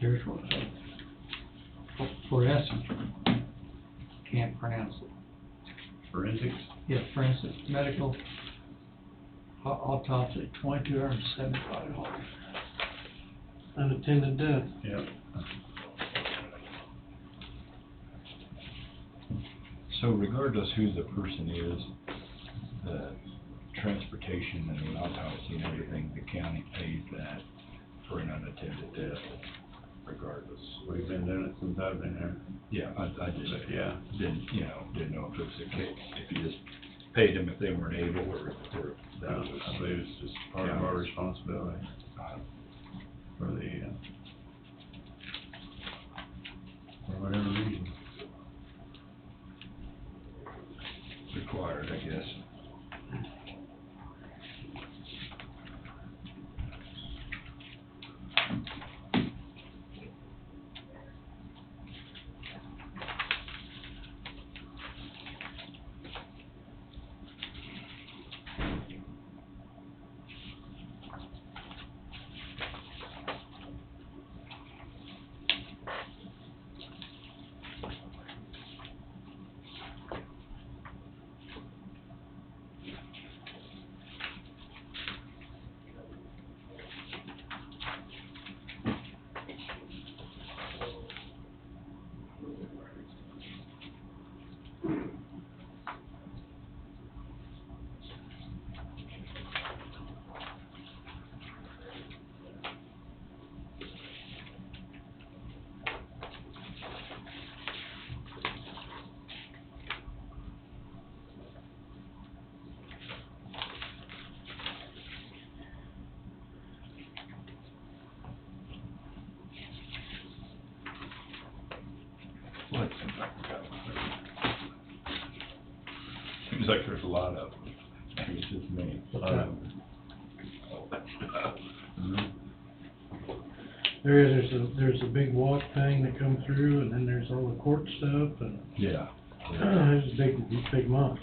Here's what, for essence, can't pronounce it. Forensics? Yeah, for instance, medical autopsy, $2,275. Unattended death. Yep. So regardless who the person is, the transportation and the autopsy and everything, the county pays that for an unattended death, regardless. We've been doing it since I've been here. Yeah, I just But yeah. didn't know if it was a case, if you just paid them if they weren't able, or that No, was. I believe it's just part of our responsibility for the, for whatever reason. Required, I guess. Well, it seems like we got one. Seems like there's a lot of them. Maybe it's just me. All that stuff. There's a big walk thing that come through, and then there's all the court stuff, and Yeah. it's a big month.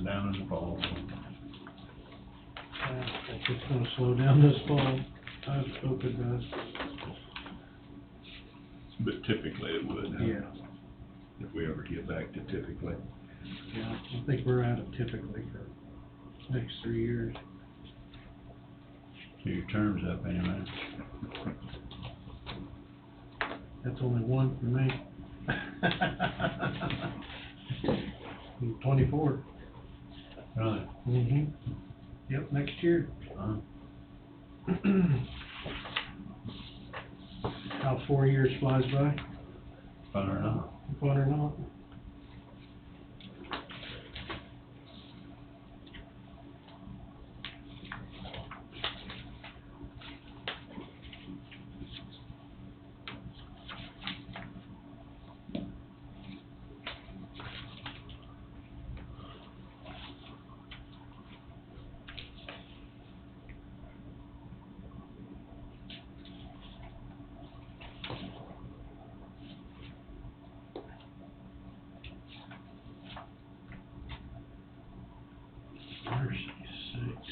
down in the fall. If it's gonna slow down this fall, I hope it does. But typically it would, huh? Yeah, If we ever get back to typically. yeah, I think we're out of typically for next 3 years. So your term's up anyway. That's only one for me. 24. Really? Mm-hmm. Yep, next year. Huh? How 4 years flies by, Fun or not? fun or not. Mercy sakes.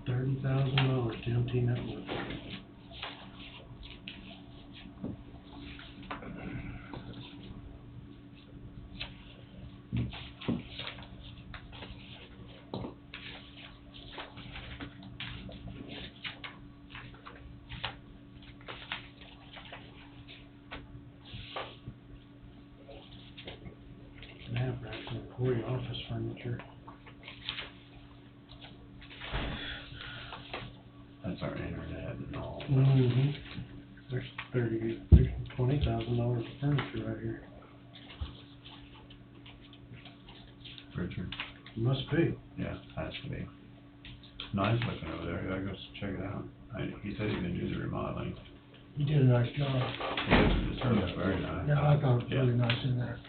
$30,000 to empty network. Nav racks and Cory office furniture. That's our internet and all. Mm-hmm. There's there's $20,000 of furniture right here. Richard? Must be. Yeah, has to be. Nice looking over there, I gotta go check it out. He said he can do the remodeling. You did a nice job. It looks very nice. Yeah, I thought it was really nice in there.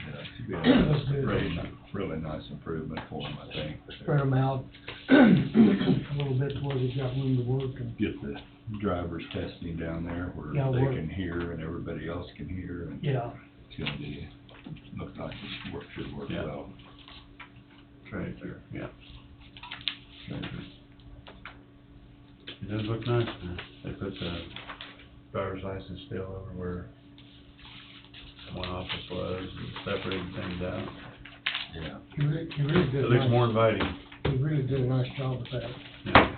Yeah, That's it's good. been really nice improvement for them, I think. Spread them out a little bit to where they've got room to work and, Get the drivers testing down there where Yeah, they work. can hear and everybody else can hear, and yeah. it's gonna be, looks like it should work Yeah. well. Treasure, yeah. Treasure. It does look nice, man. They put the driver's license still over where one office was and separated things out. Yeah. You really did It a looks nice, more inviting. you really did a nice job with that. Yeah.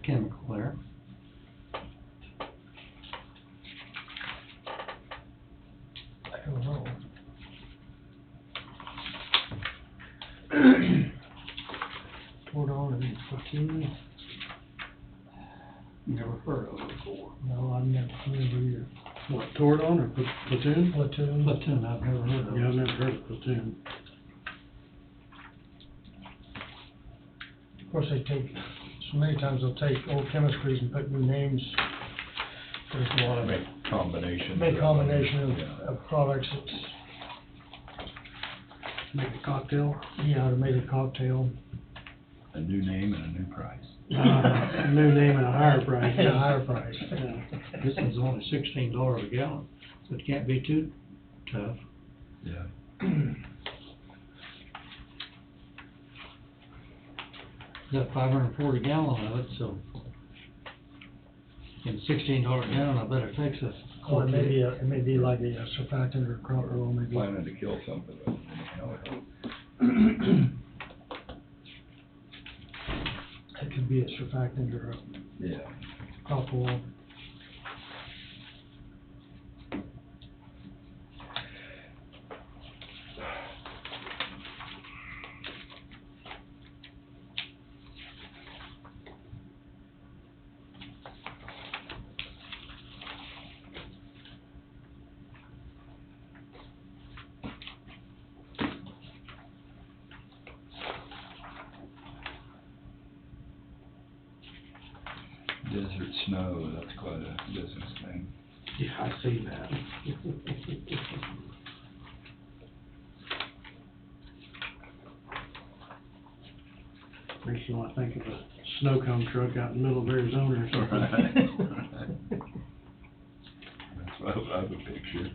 chemical there. I don't know. Hold on, and platoon, Never heard of it before. no, I've never either. What, Tordon or Platoon? Platoon. Platoon, I've never heard of it. Yeah, I've never heard of Platoon. Of course, they take, so many times they'll take old chemistries and put new names. There's a lot of, Make combinations. make combination Yeah. of products that's, Make a cocktail. yeah, to make a cocktail. A new name and a new price. New name and a higher price. And a higher price. Yeah. This is only $16 a gallon, so it can't be too tough. Yeah. Got 540 gallon of it, so. And $16 a gallon, I bet it takes us. Or it may be, it may be like a surfactant or crop, or maybe. Planning to kill something, but, you know, It could be a surfactant or a yeah. crop oil. Desert snow, that's quite a business thing. Yeah, I see that. Makes you want to think of a snow cone truck out in the middle of Arizona or something. That's what I would picture.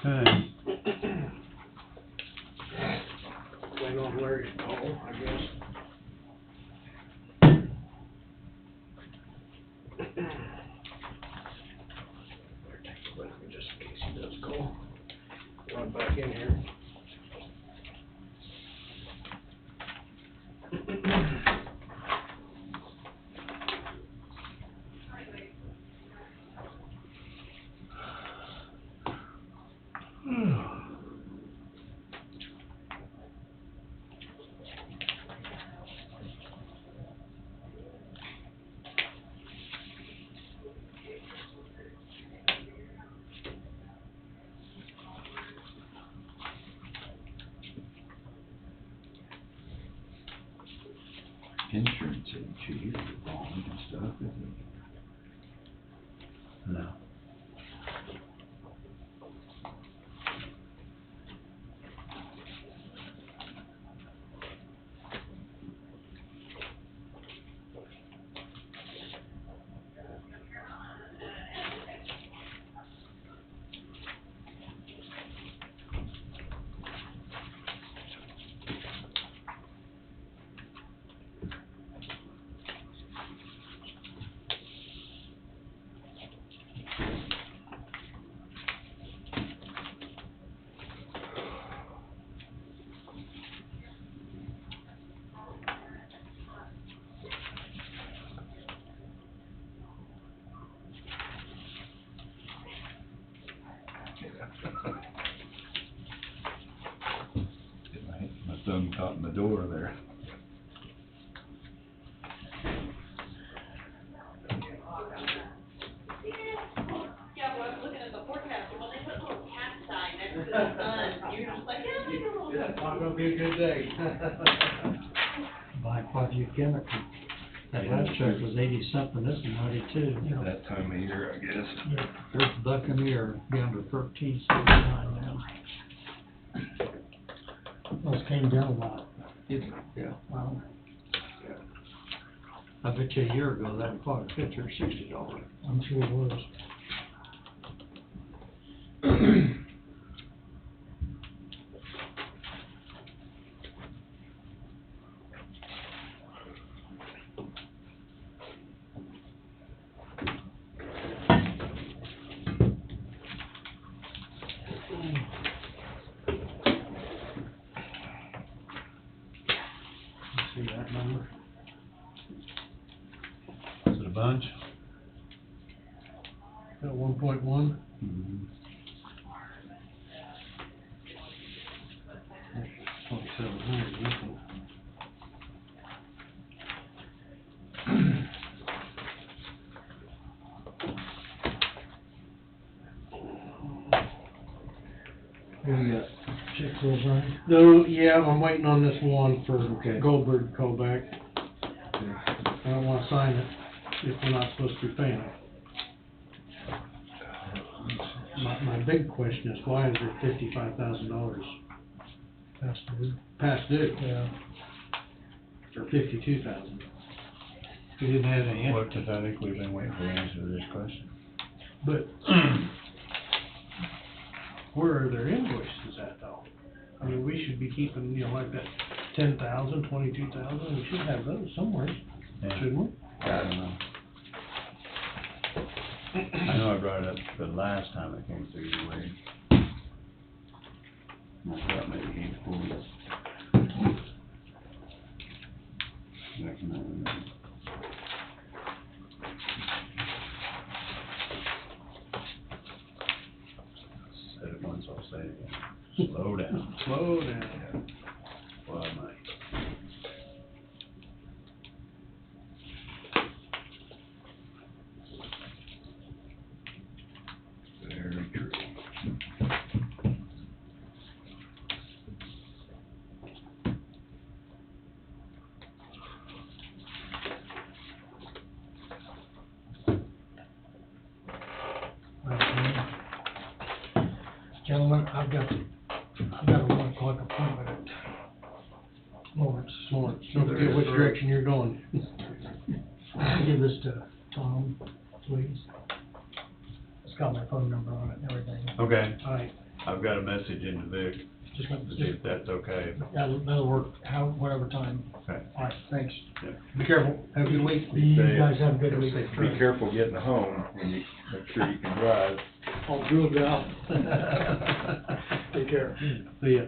Okay. Wait on Larry to call, I guess. back in here. Insurance isn't cheap, bond and stuff, is it? No. My thumb caught in the door there. Yeah, well, I was looking at the forecast, and when they put a little cat sign next to the sun, you're just like, yeah, take a little. It's not gonna be a good day. By Quadview Chemical. That last check was 80-something, this is 92. That time of year, I guess. There's Buccaneer down to 13.79 now. Those came down a lot. Yeah. Wow. I bet you a year ago, that clock picture, $60. I'm sure it was. See that number? Is it a bunch? Got 1.1? Mm-hmm. 2,700, this one. What do you got? Check those, Ronnie? No, yeah, I'm waiting on this one for Okay. Goldberg to call back. I don't wanna sign it if we're not supposed to be paying it. My big question is, why is there $55,000 Past due. past due, Yeah. or 52,000? You didn't have any. Well, 'cause I think we've been waiting for the answer to this question. But where are their invoices at though? I mean, we should be keeping, you know, like that 10,000, 22,000, we should have those somewhere, Yeah. shouldn't we? I don't know. I know I brought it up the last time it came through your way. I thought maybe he pulled it. Back in that. Said it once, I'll say it again. Slow down. Slow down. Well, I might. Very true. Gentlemen, I've got a 1 o'clock appointment at Lawrence. Lawrence, don't forget which direction you're going. Give this to Tom, please. It's got my phone number on it and everything. Okay, Alright, I've got a message into Vic, Just, to see if that's okay. that'll work, whatever time. Okay. All right, thanks. be careful, have a good week. You guys have a good week. Be careful getting home when you, make sure you can drive. All drilled out. Take care. See ya.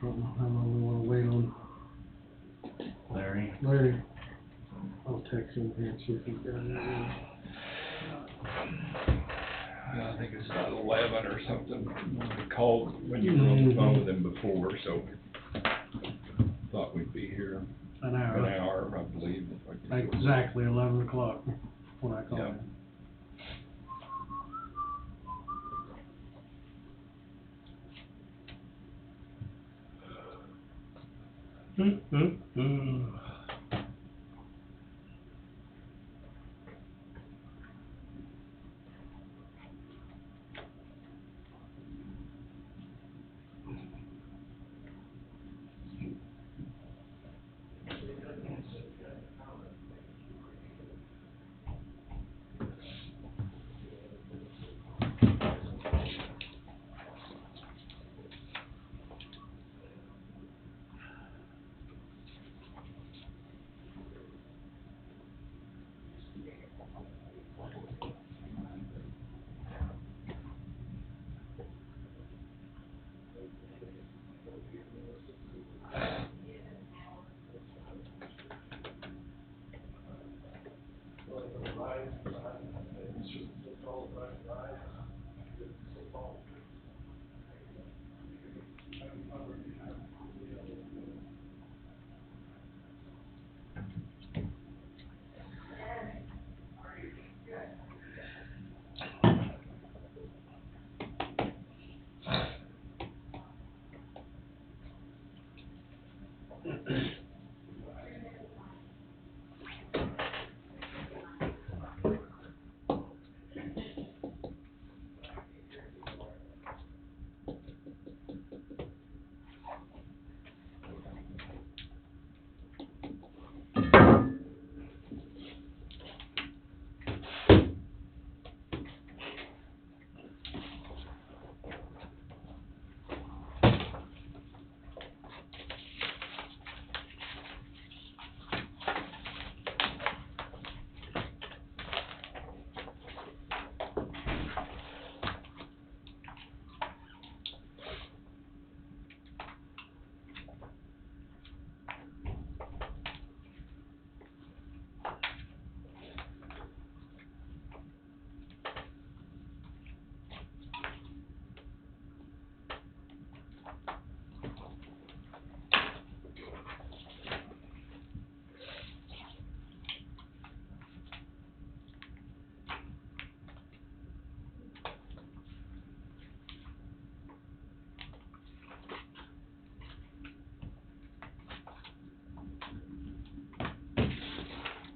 Don't know how long we wanna wait on Larry? Larry. I'll text him here and see if he's got anything. I think it's about 11 or something, when we called, when you were on the phone with him before, so thought we'd be here An an hour. hour, I believe. Exactly 11 o'clock when I called Yeah. him.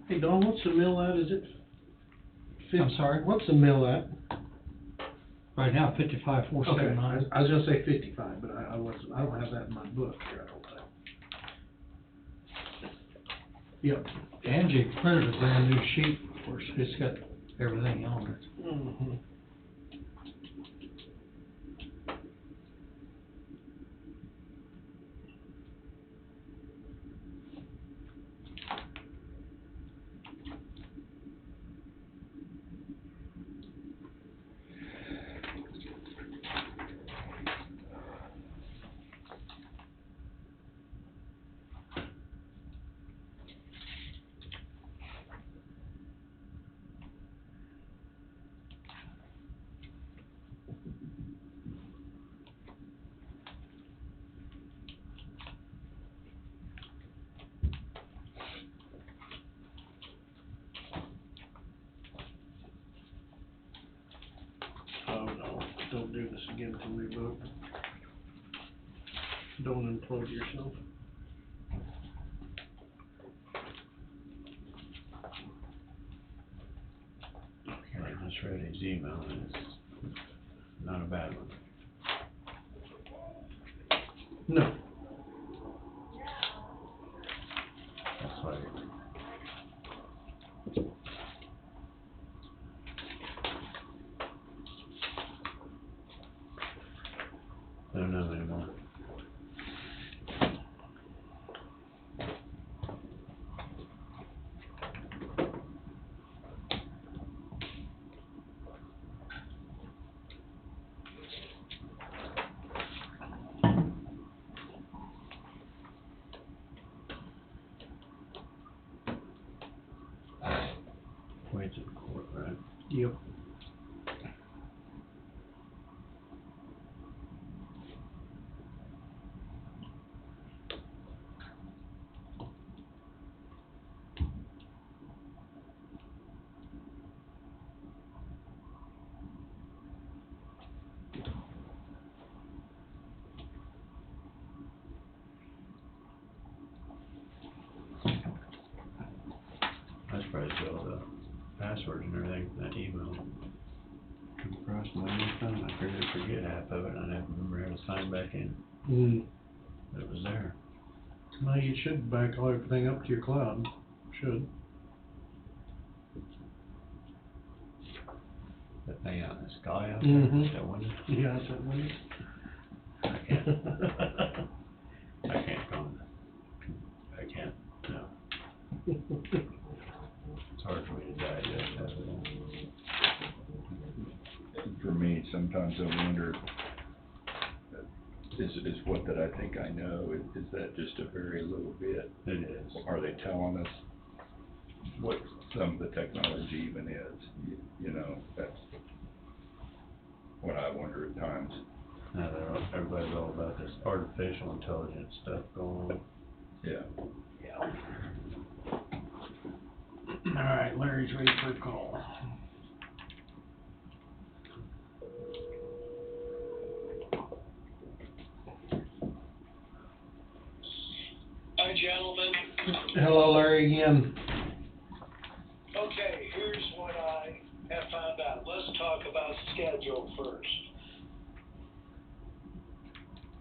Hey Don, what's the mill at, is it? I'm sorry? What's the mill at? Right now, 55,479. I was gonna say 55, but I wasn't, I don't have that in my book here, I don't think. Yep. Angie printed a brand new sheet, of course, it's got everything on it. Mm-hmm. Oh no, don't do this again to me, Book. Don't implode yourself. Okay, I just read his email, and it's not a bad one. No. That's why. I don't know anymore. Rankin Court, right? Yep. I was probably still the passwords and everything for that email. Come across my new phone, I figured I'd forget half of it, and I never remember how to sign back in, but it was there. Well, you should back everything up to your cloud, should. That thing out in the sky out Mhm. there, that window, Yeah, that's what it I can't, I can't go in. I can't, no. It's hard for me to digest that. For me, sometimes I wonder, is what that I think I know, is that just a very little bit? It is. Are they telling us what some of the technology even is? You know, that's what I wonder at times. Now everybody's all about this artificial intelligence stuff going on. Yeah. All right, Larry's ready for a call. Hi, gentlemen. Hello, Larry, again. Okay, here's what I have found out. Let's talk about schedule first.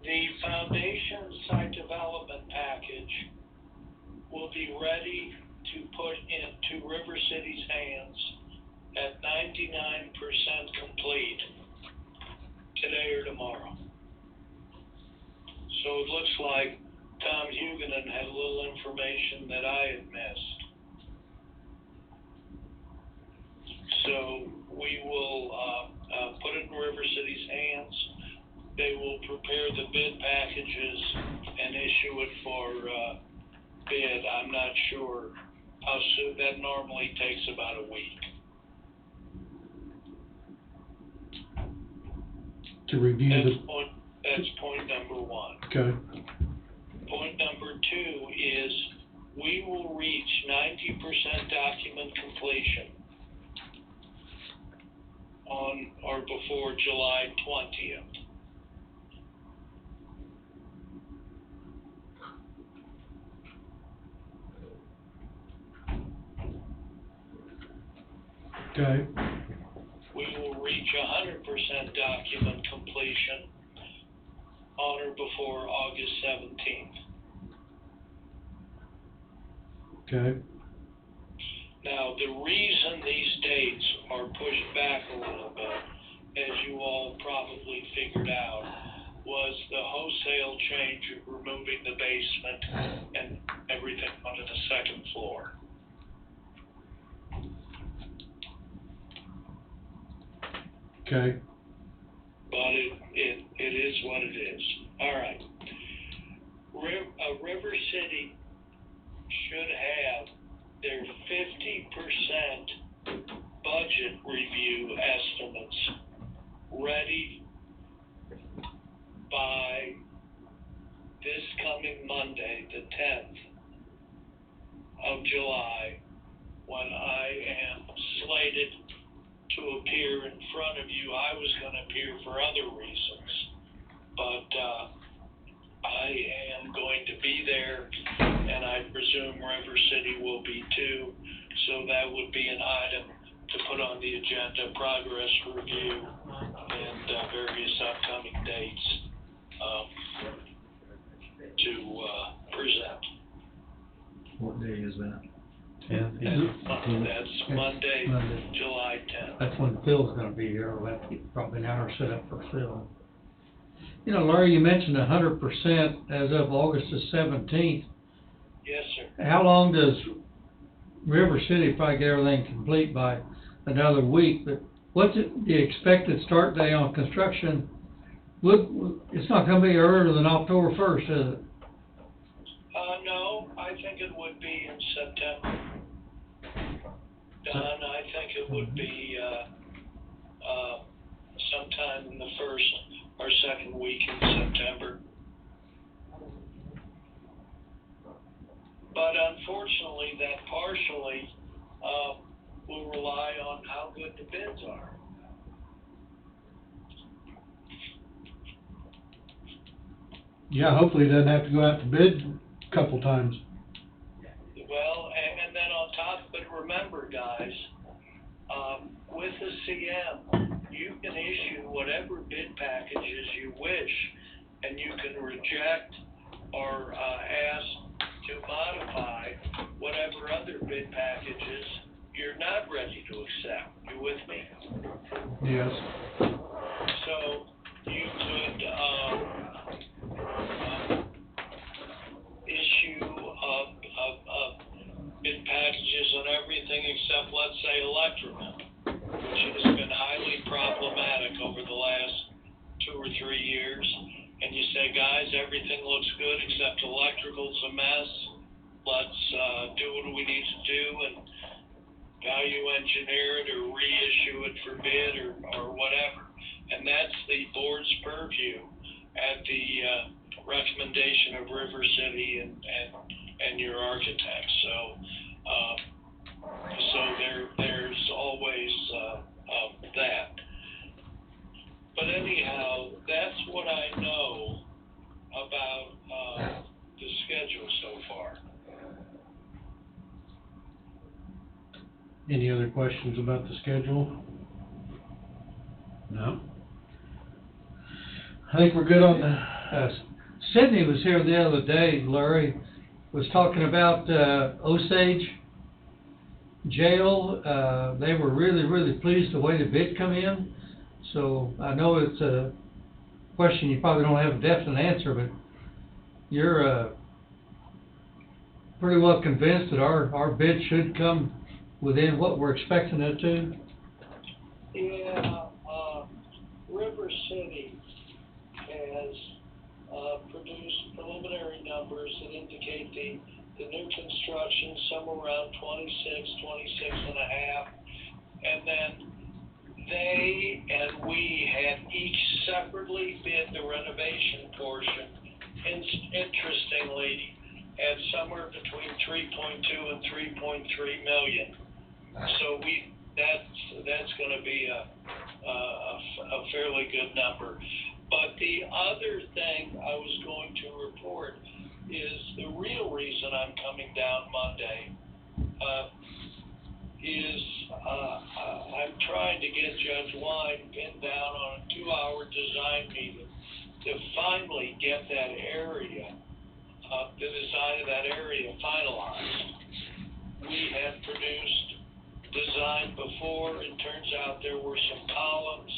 The foundation site development package will be ready to put into River City's hands at 99% complete today or tomorrow. So it looks like Tom Huguenin had a little information that I had missed. So we will put it in River City's hands. They will prepare the bid packages and issue it for bid. I'm not sure how soon. That normally takes about a week. To review That's point number one. Okay. Point number two is we will reach 90% document completion on or before July 20th. Okay. We will reach 100% document completion on or before August 17th. Okay. Now, the reason these dates are pushed back a little bit, as you all probably figured out, was the wholesale change of removing the basement and everything onto the second floor. Okay. But it is what it is. All right. River City should have their 50% budget review estimates ready by this coming Monday, the 10th of July, when I am slated to appear in front of you. I was going to appear for other reasons, but I am going to be there, and I presume River City will be too, so that would be an item to put on the agenda, progress review, and various upcoming dates to present. What day is that? That's Monday, Monday. July 10th. That's when Phil's gonna be here, we'll have to get probably an hour set up for Phil. You know, Larry, you mentioned 100% as of August the 17th. Yes, sir. How long does River City probably get everything complete by another week, but what's the expected start day on construction? It's not gonna be earlier than October 1st, is it? No, I think it would be in September. Don, I think it would be, sometime in the first or second week in September. But unfortunately, that partially, will rely on how good the bids are. Yeah, hopefully it doesn't have to go out to bid a couple times. Well, and then on top of it, remember, guys, with the CM, you can issue whatever bid packages you wish, and you can reject or ask to modify whatever other bid packages you're not ready to accept. You with me? Yes. So you could issue bid packages on everything except, let's say, electrical, which has been highly problematic over the last 2 or 3 years. And you say, guys, everything looks good except electrical's a mess. Let's do what we need to do and value engineer it or reissue it for bid or whatever. And that's the board's purview at the recommendation of River City and your architect. So there's always that. But anyhow, that's what I know about the schedule so far. Any other questions about the schedule? No? I think we're good on the, Sydney was here the other day, Larry, was talking about, Osage Jail. They were really, really pleased the way the bid come in. So I know it's a question you probably don't have a definite answer, but you're, pretty well convinced that our bid should come within what we're expecting it to? Yeah, River City has produced preliminary numbers that indicate the new construction somewhere around 26 and a half, and then they and we had each separately bid the renovation portion, interestingly, at somewhere between 3.2 and 3.3 million. So that's going to be a fairly good number. But the other thing I was going to report is the real reason I'm coming down Monday is I'm trying to get Judge Wine pinned down on a 2-hour design meeting to finally get that area, the design of that area finalized. We had produced design before. It turns out there were some columns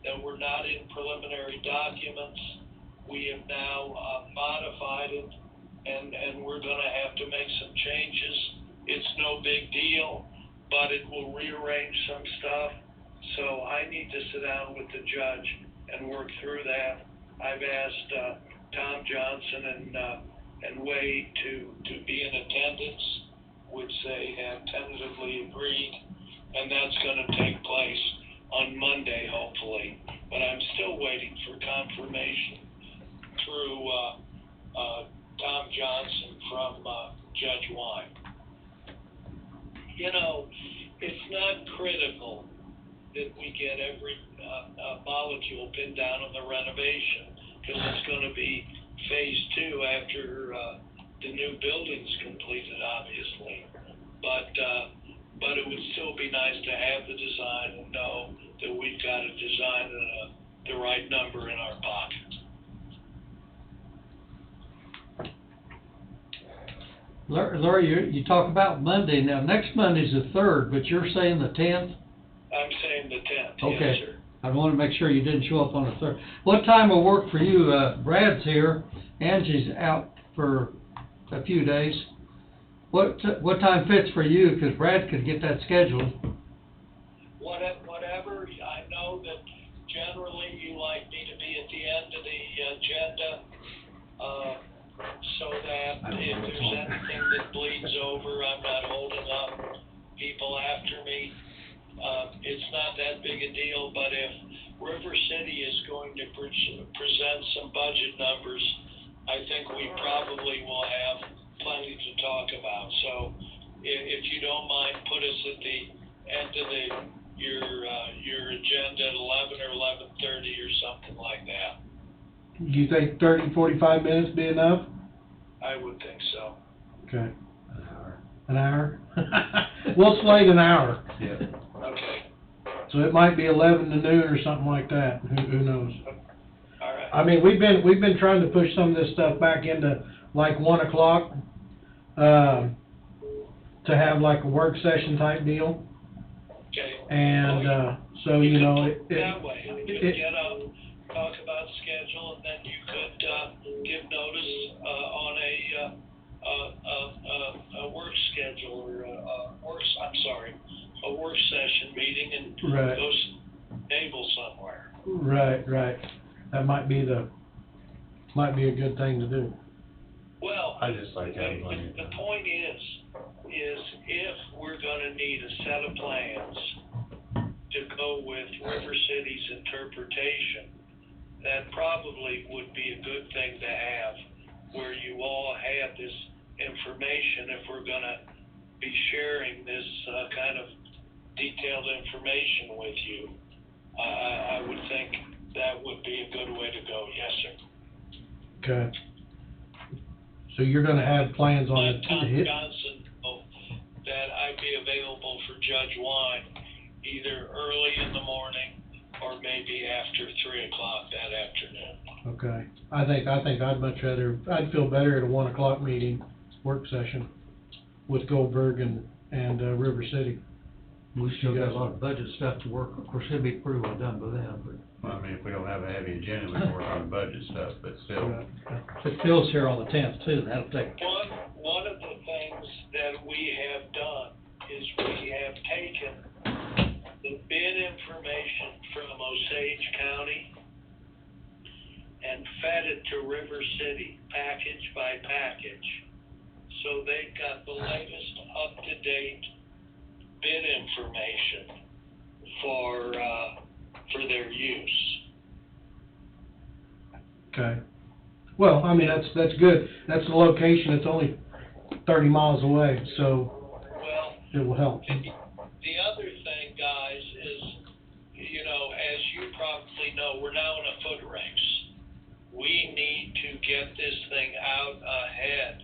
that were not in preliminary documents. We have now modified it, and we're going to have to make some changes. It's no big deal, but it will rearrange some stuff. So I need to sit down with the judge and work through that. I've asked Tom Johnson and Wade to be in attendance, which they have tentatively agreed, and that's going to take place on Monday, hopefully. But I'm still waiting for confirmation through Tom Johnson from Judge Wine. You know, it's not critical that we get every molecule pinned down on the renovation, because it's going to be phase 2 after the new building's completed, obviously. But it would still be nice to have the design and know that we've got a design and the right number in our pocket. Larry, you talk about Monday. Now, next Monday's the 3rd, but you're saying the 10th? I'm saying the 10th, Okay. yes, sir. I want to make sure you didn't show up on the 3rd. What time will work for you? Brad's here. Angie's out for a few days. What time fits for you? Because Brad could get that scheduled. Whatever. I know that generally you like me to be at the end of the agenda, so that if there's anything that bleeds over, I'm not holding up people after me. it's not that big a deal, but if River City is going to present some budget numbers, I think we probably will have plenty to talk about. So if you don't mind, put us at the end of your agenda at 11 or 11:30 or something like that. You think 30, 45 minutes be enough? I would think so. Okay. An hour? We'll slate an hour. Yeah. Okay, So it might be 11 to noon or something like that. Who knows? all right. I mean, we've been trying to push some of this stuff back into like 1 o'clock, to have like a work session type deal. Okay. And, so, you know, it, That way, you could it- get up, talk about schedule, and then you could, give notice, on a work schedule or a work session meeting and Right. go table somewhere. right. That might be a good thing to do. Well, I just like having plenty of the time. point is if we're gonna need a set of plans to go with River City's interpretation, that probably would be a good thing to have, where you all have this information if we're gonna be sharing this, kind of detailed information with you. I would think that would be a good way to go, yes, sir. Okay. So you're gonna have plans on Let the Tom hit? Johnson know that I'd be available for Judge Wine either early in the morning or maybe after 3 o'clock that afternoon. Okay. I think I'd feel better at a 1 o'clock meeting, work session with Goldberg and River City. We still got a lot of budget stuff to work, of course, it'll be pretty well done by then, but. Well, I mean, if we don't have a heavy agenda, we can work on budget stuff, but still. But Phil's here on the 10th too, that'll take. One of the things that we have done is we have taken the bid information from Osage County and fed it to River City, package by package. So they've got the latest up-to-date bid information for their use. Okay. Well, I mean, that's good. That's the location. It's only 30 miles away, so Well, it will help. the other thing, guys, is, you know, as you probably know, we're now in a foot race. We need to get this thing out ahead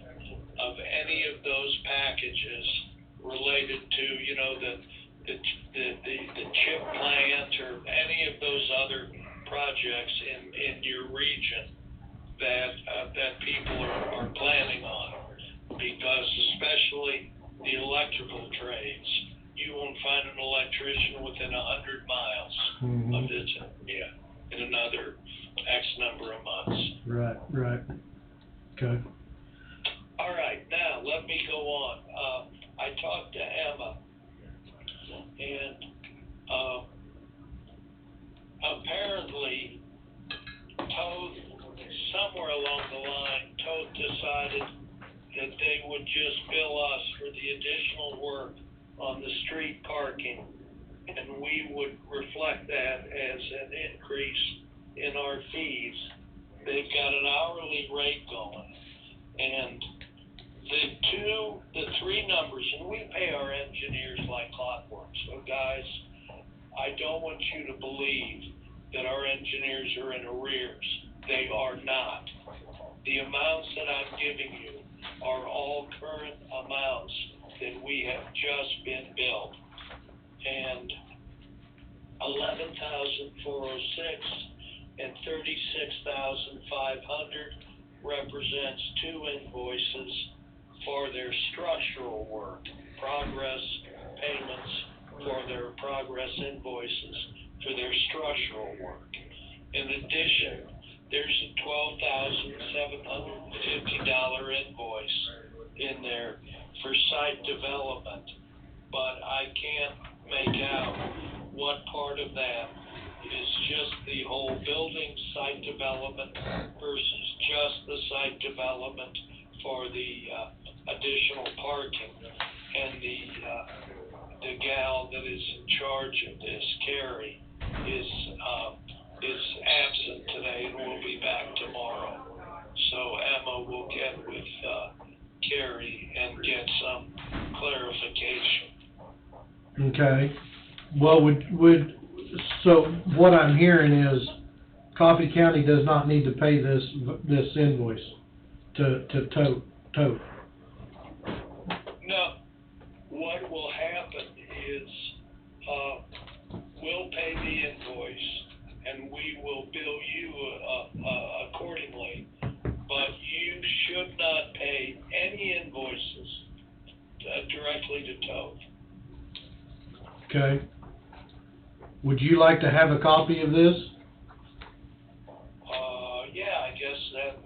of any of those packages related to, you know, the chip plant or any of those other projects in your region that people are planning on. Because especially the electrical trades, you won't find an electrician within 100 miles of this area in another X number of months. Right. Okay. All right, now let me go on. I talked to Emma, and apparently Toad, somewhere along the line, Toad decided that they would just bill us for the additional work on the street parking, and we would reflect that as an increase in our fees. They've got an hourly rate going, and the three numbers, and we pay our engineers like clockwork, so guys, I don't want you to believe that our engineers are in arrears. They are not. The amounts that I'm giving you are all current amounts that we have just been billed. And 11,406 and 36,500 represents two invoices for their structural work, progress payments for their progress invoices for their structural work. In addition, there's a $12,750 invoice in there for site development, but I can't make out what part of that is just the whole building site development versus just the site development for the additional parking. And the gal that is in charge of this, Carrie, is absent today and will be back tomorrow. So Emma will get with Carrie and get some clarification. Okay. Well, so what I'm hearing is Coffee County does not need to pay this invoice to tote. No, what will happen is, we'll pay the invoice and we will bill you, accordingly, but you should not pay any invoices directly to Toad. Okay. Would you like to have a copy of this? Yeah, I guess that,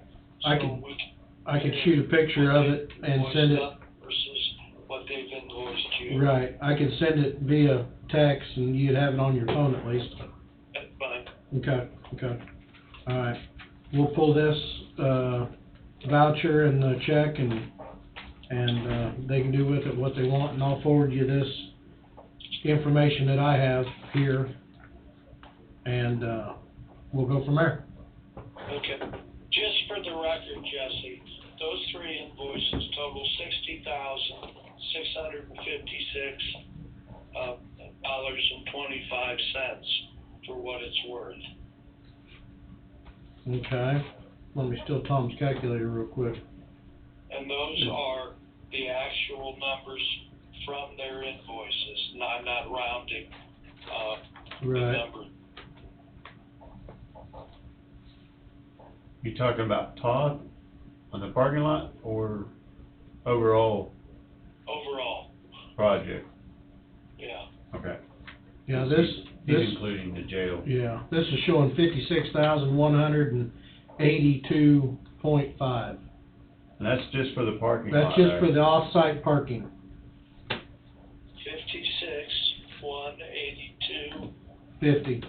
I so can- we can. I could shoot a picture of it and send it. Versus what they've invoiced you. Right. I could send it via text and you'd have it on your phone at least. That's fine. Okay. All right. We'll pull this, voucher and the check and they can do with it what they want, and I'll forward you this information that I have here, and, we'll go from there. Okay. Just for the record, Jesse, those three invoices total $60,656.25 for what it's worth. Okay. Let me steal Tom's calculator real quick. And those are the actual numbers from their invoices. No, I'm not rounding, the Right. number. You talking about Todd on the parking lot or overall Overall, project? yeah. Okay. Yeah, He's including the jail. yeah, this is showing 56,182.5. And that's just for the parking lot. That's just for right? the off-site parking. 56,182. 50.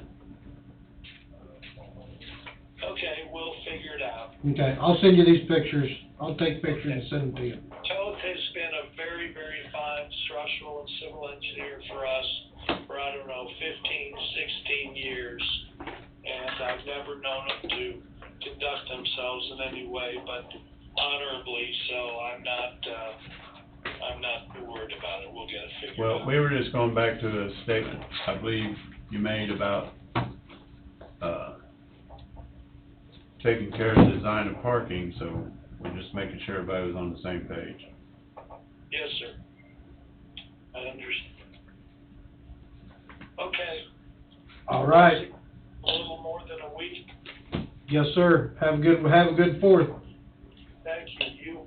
Okay, we'll figure it out. Okay, I'll send you these pictures. I'll take pictures and send them to you. Toth has been a very, very fine structural and civil engineer for us for, 15, 16 years. And I've never known them to conduct themselves in any way but honorably, so I'm not too worried about it. We'll get it figured out. Well, we were just going back to a statement I believe you made about, taking care of the design of parking, so we're just making sure everybody was on the same page. Yes, sir. I understand. Okay. All right. A little more than a week. Yes, sir. Have a good 4th. Thank you. You.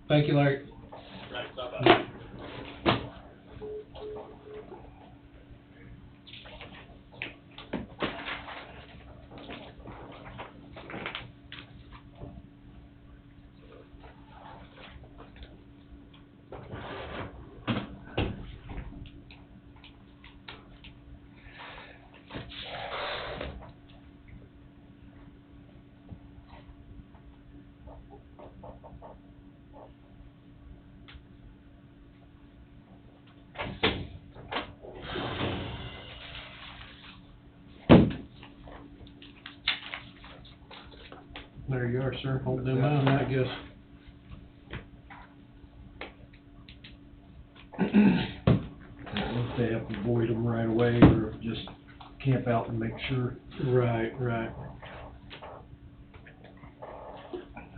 Thank you, Larry. Right, bye-bye. There you are, sir. Hold them on, I guess. If they have to void them right away or just camp out and make sure. Right.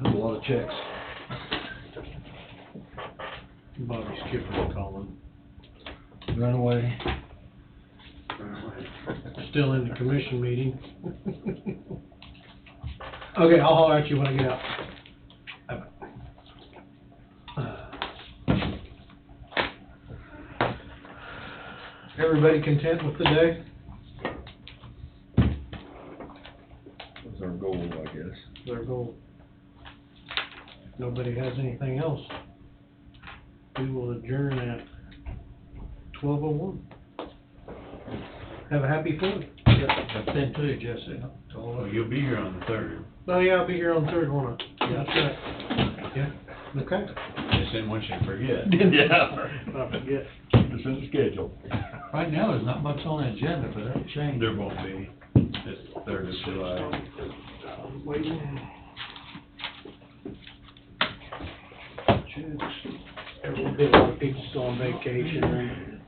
That's a lot of checks. Bobby Skipper's calling. Run away. Still in the commission meeting. Okay, I'll holler at you when I get out. Everybody content with the day? That's our goal, I guess. Their goal. Nobody has anything else. We will adjourn at 12:01. Have a happy 4th. That's them too, Jesse. Well, you'll be here on the 3rd. Oh, yeah, I'll be here on the 3rd, won't I? Yeah, that's right. Yeah, okay. Just didn't want you to forget. I forget. us in the schedule. Right now, there's not much on the agenda, but that'll change. There won't be, it's 3rd of July. There will be a lot of people still on vacation, and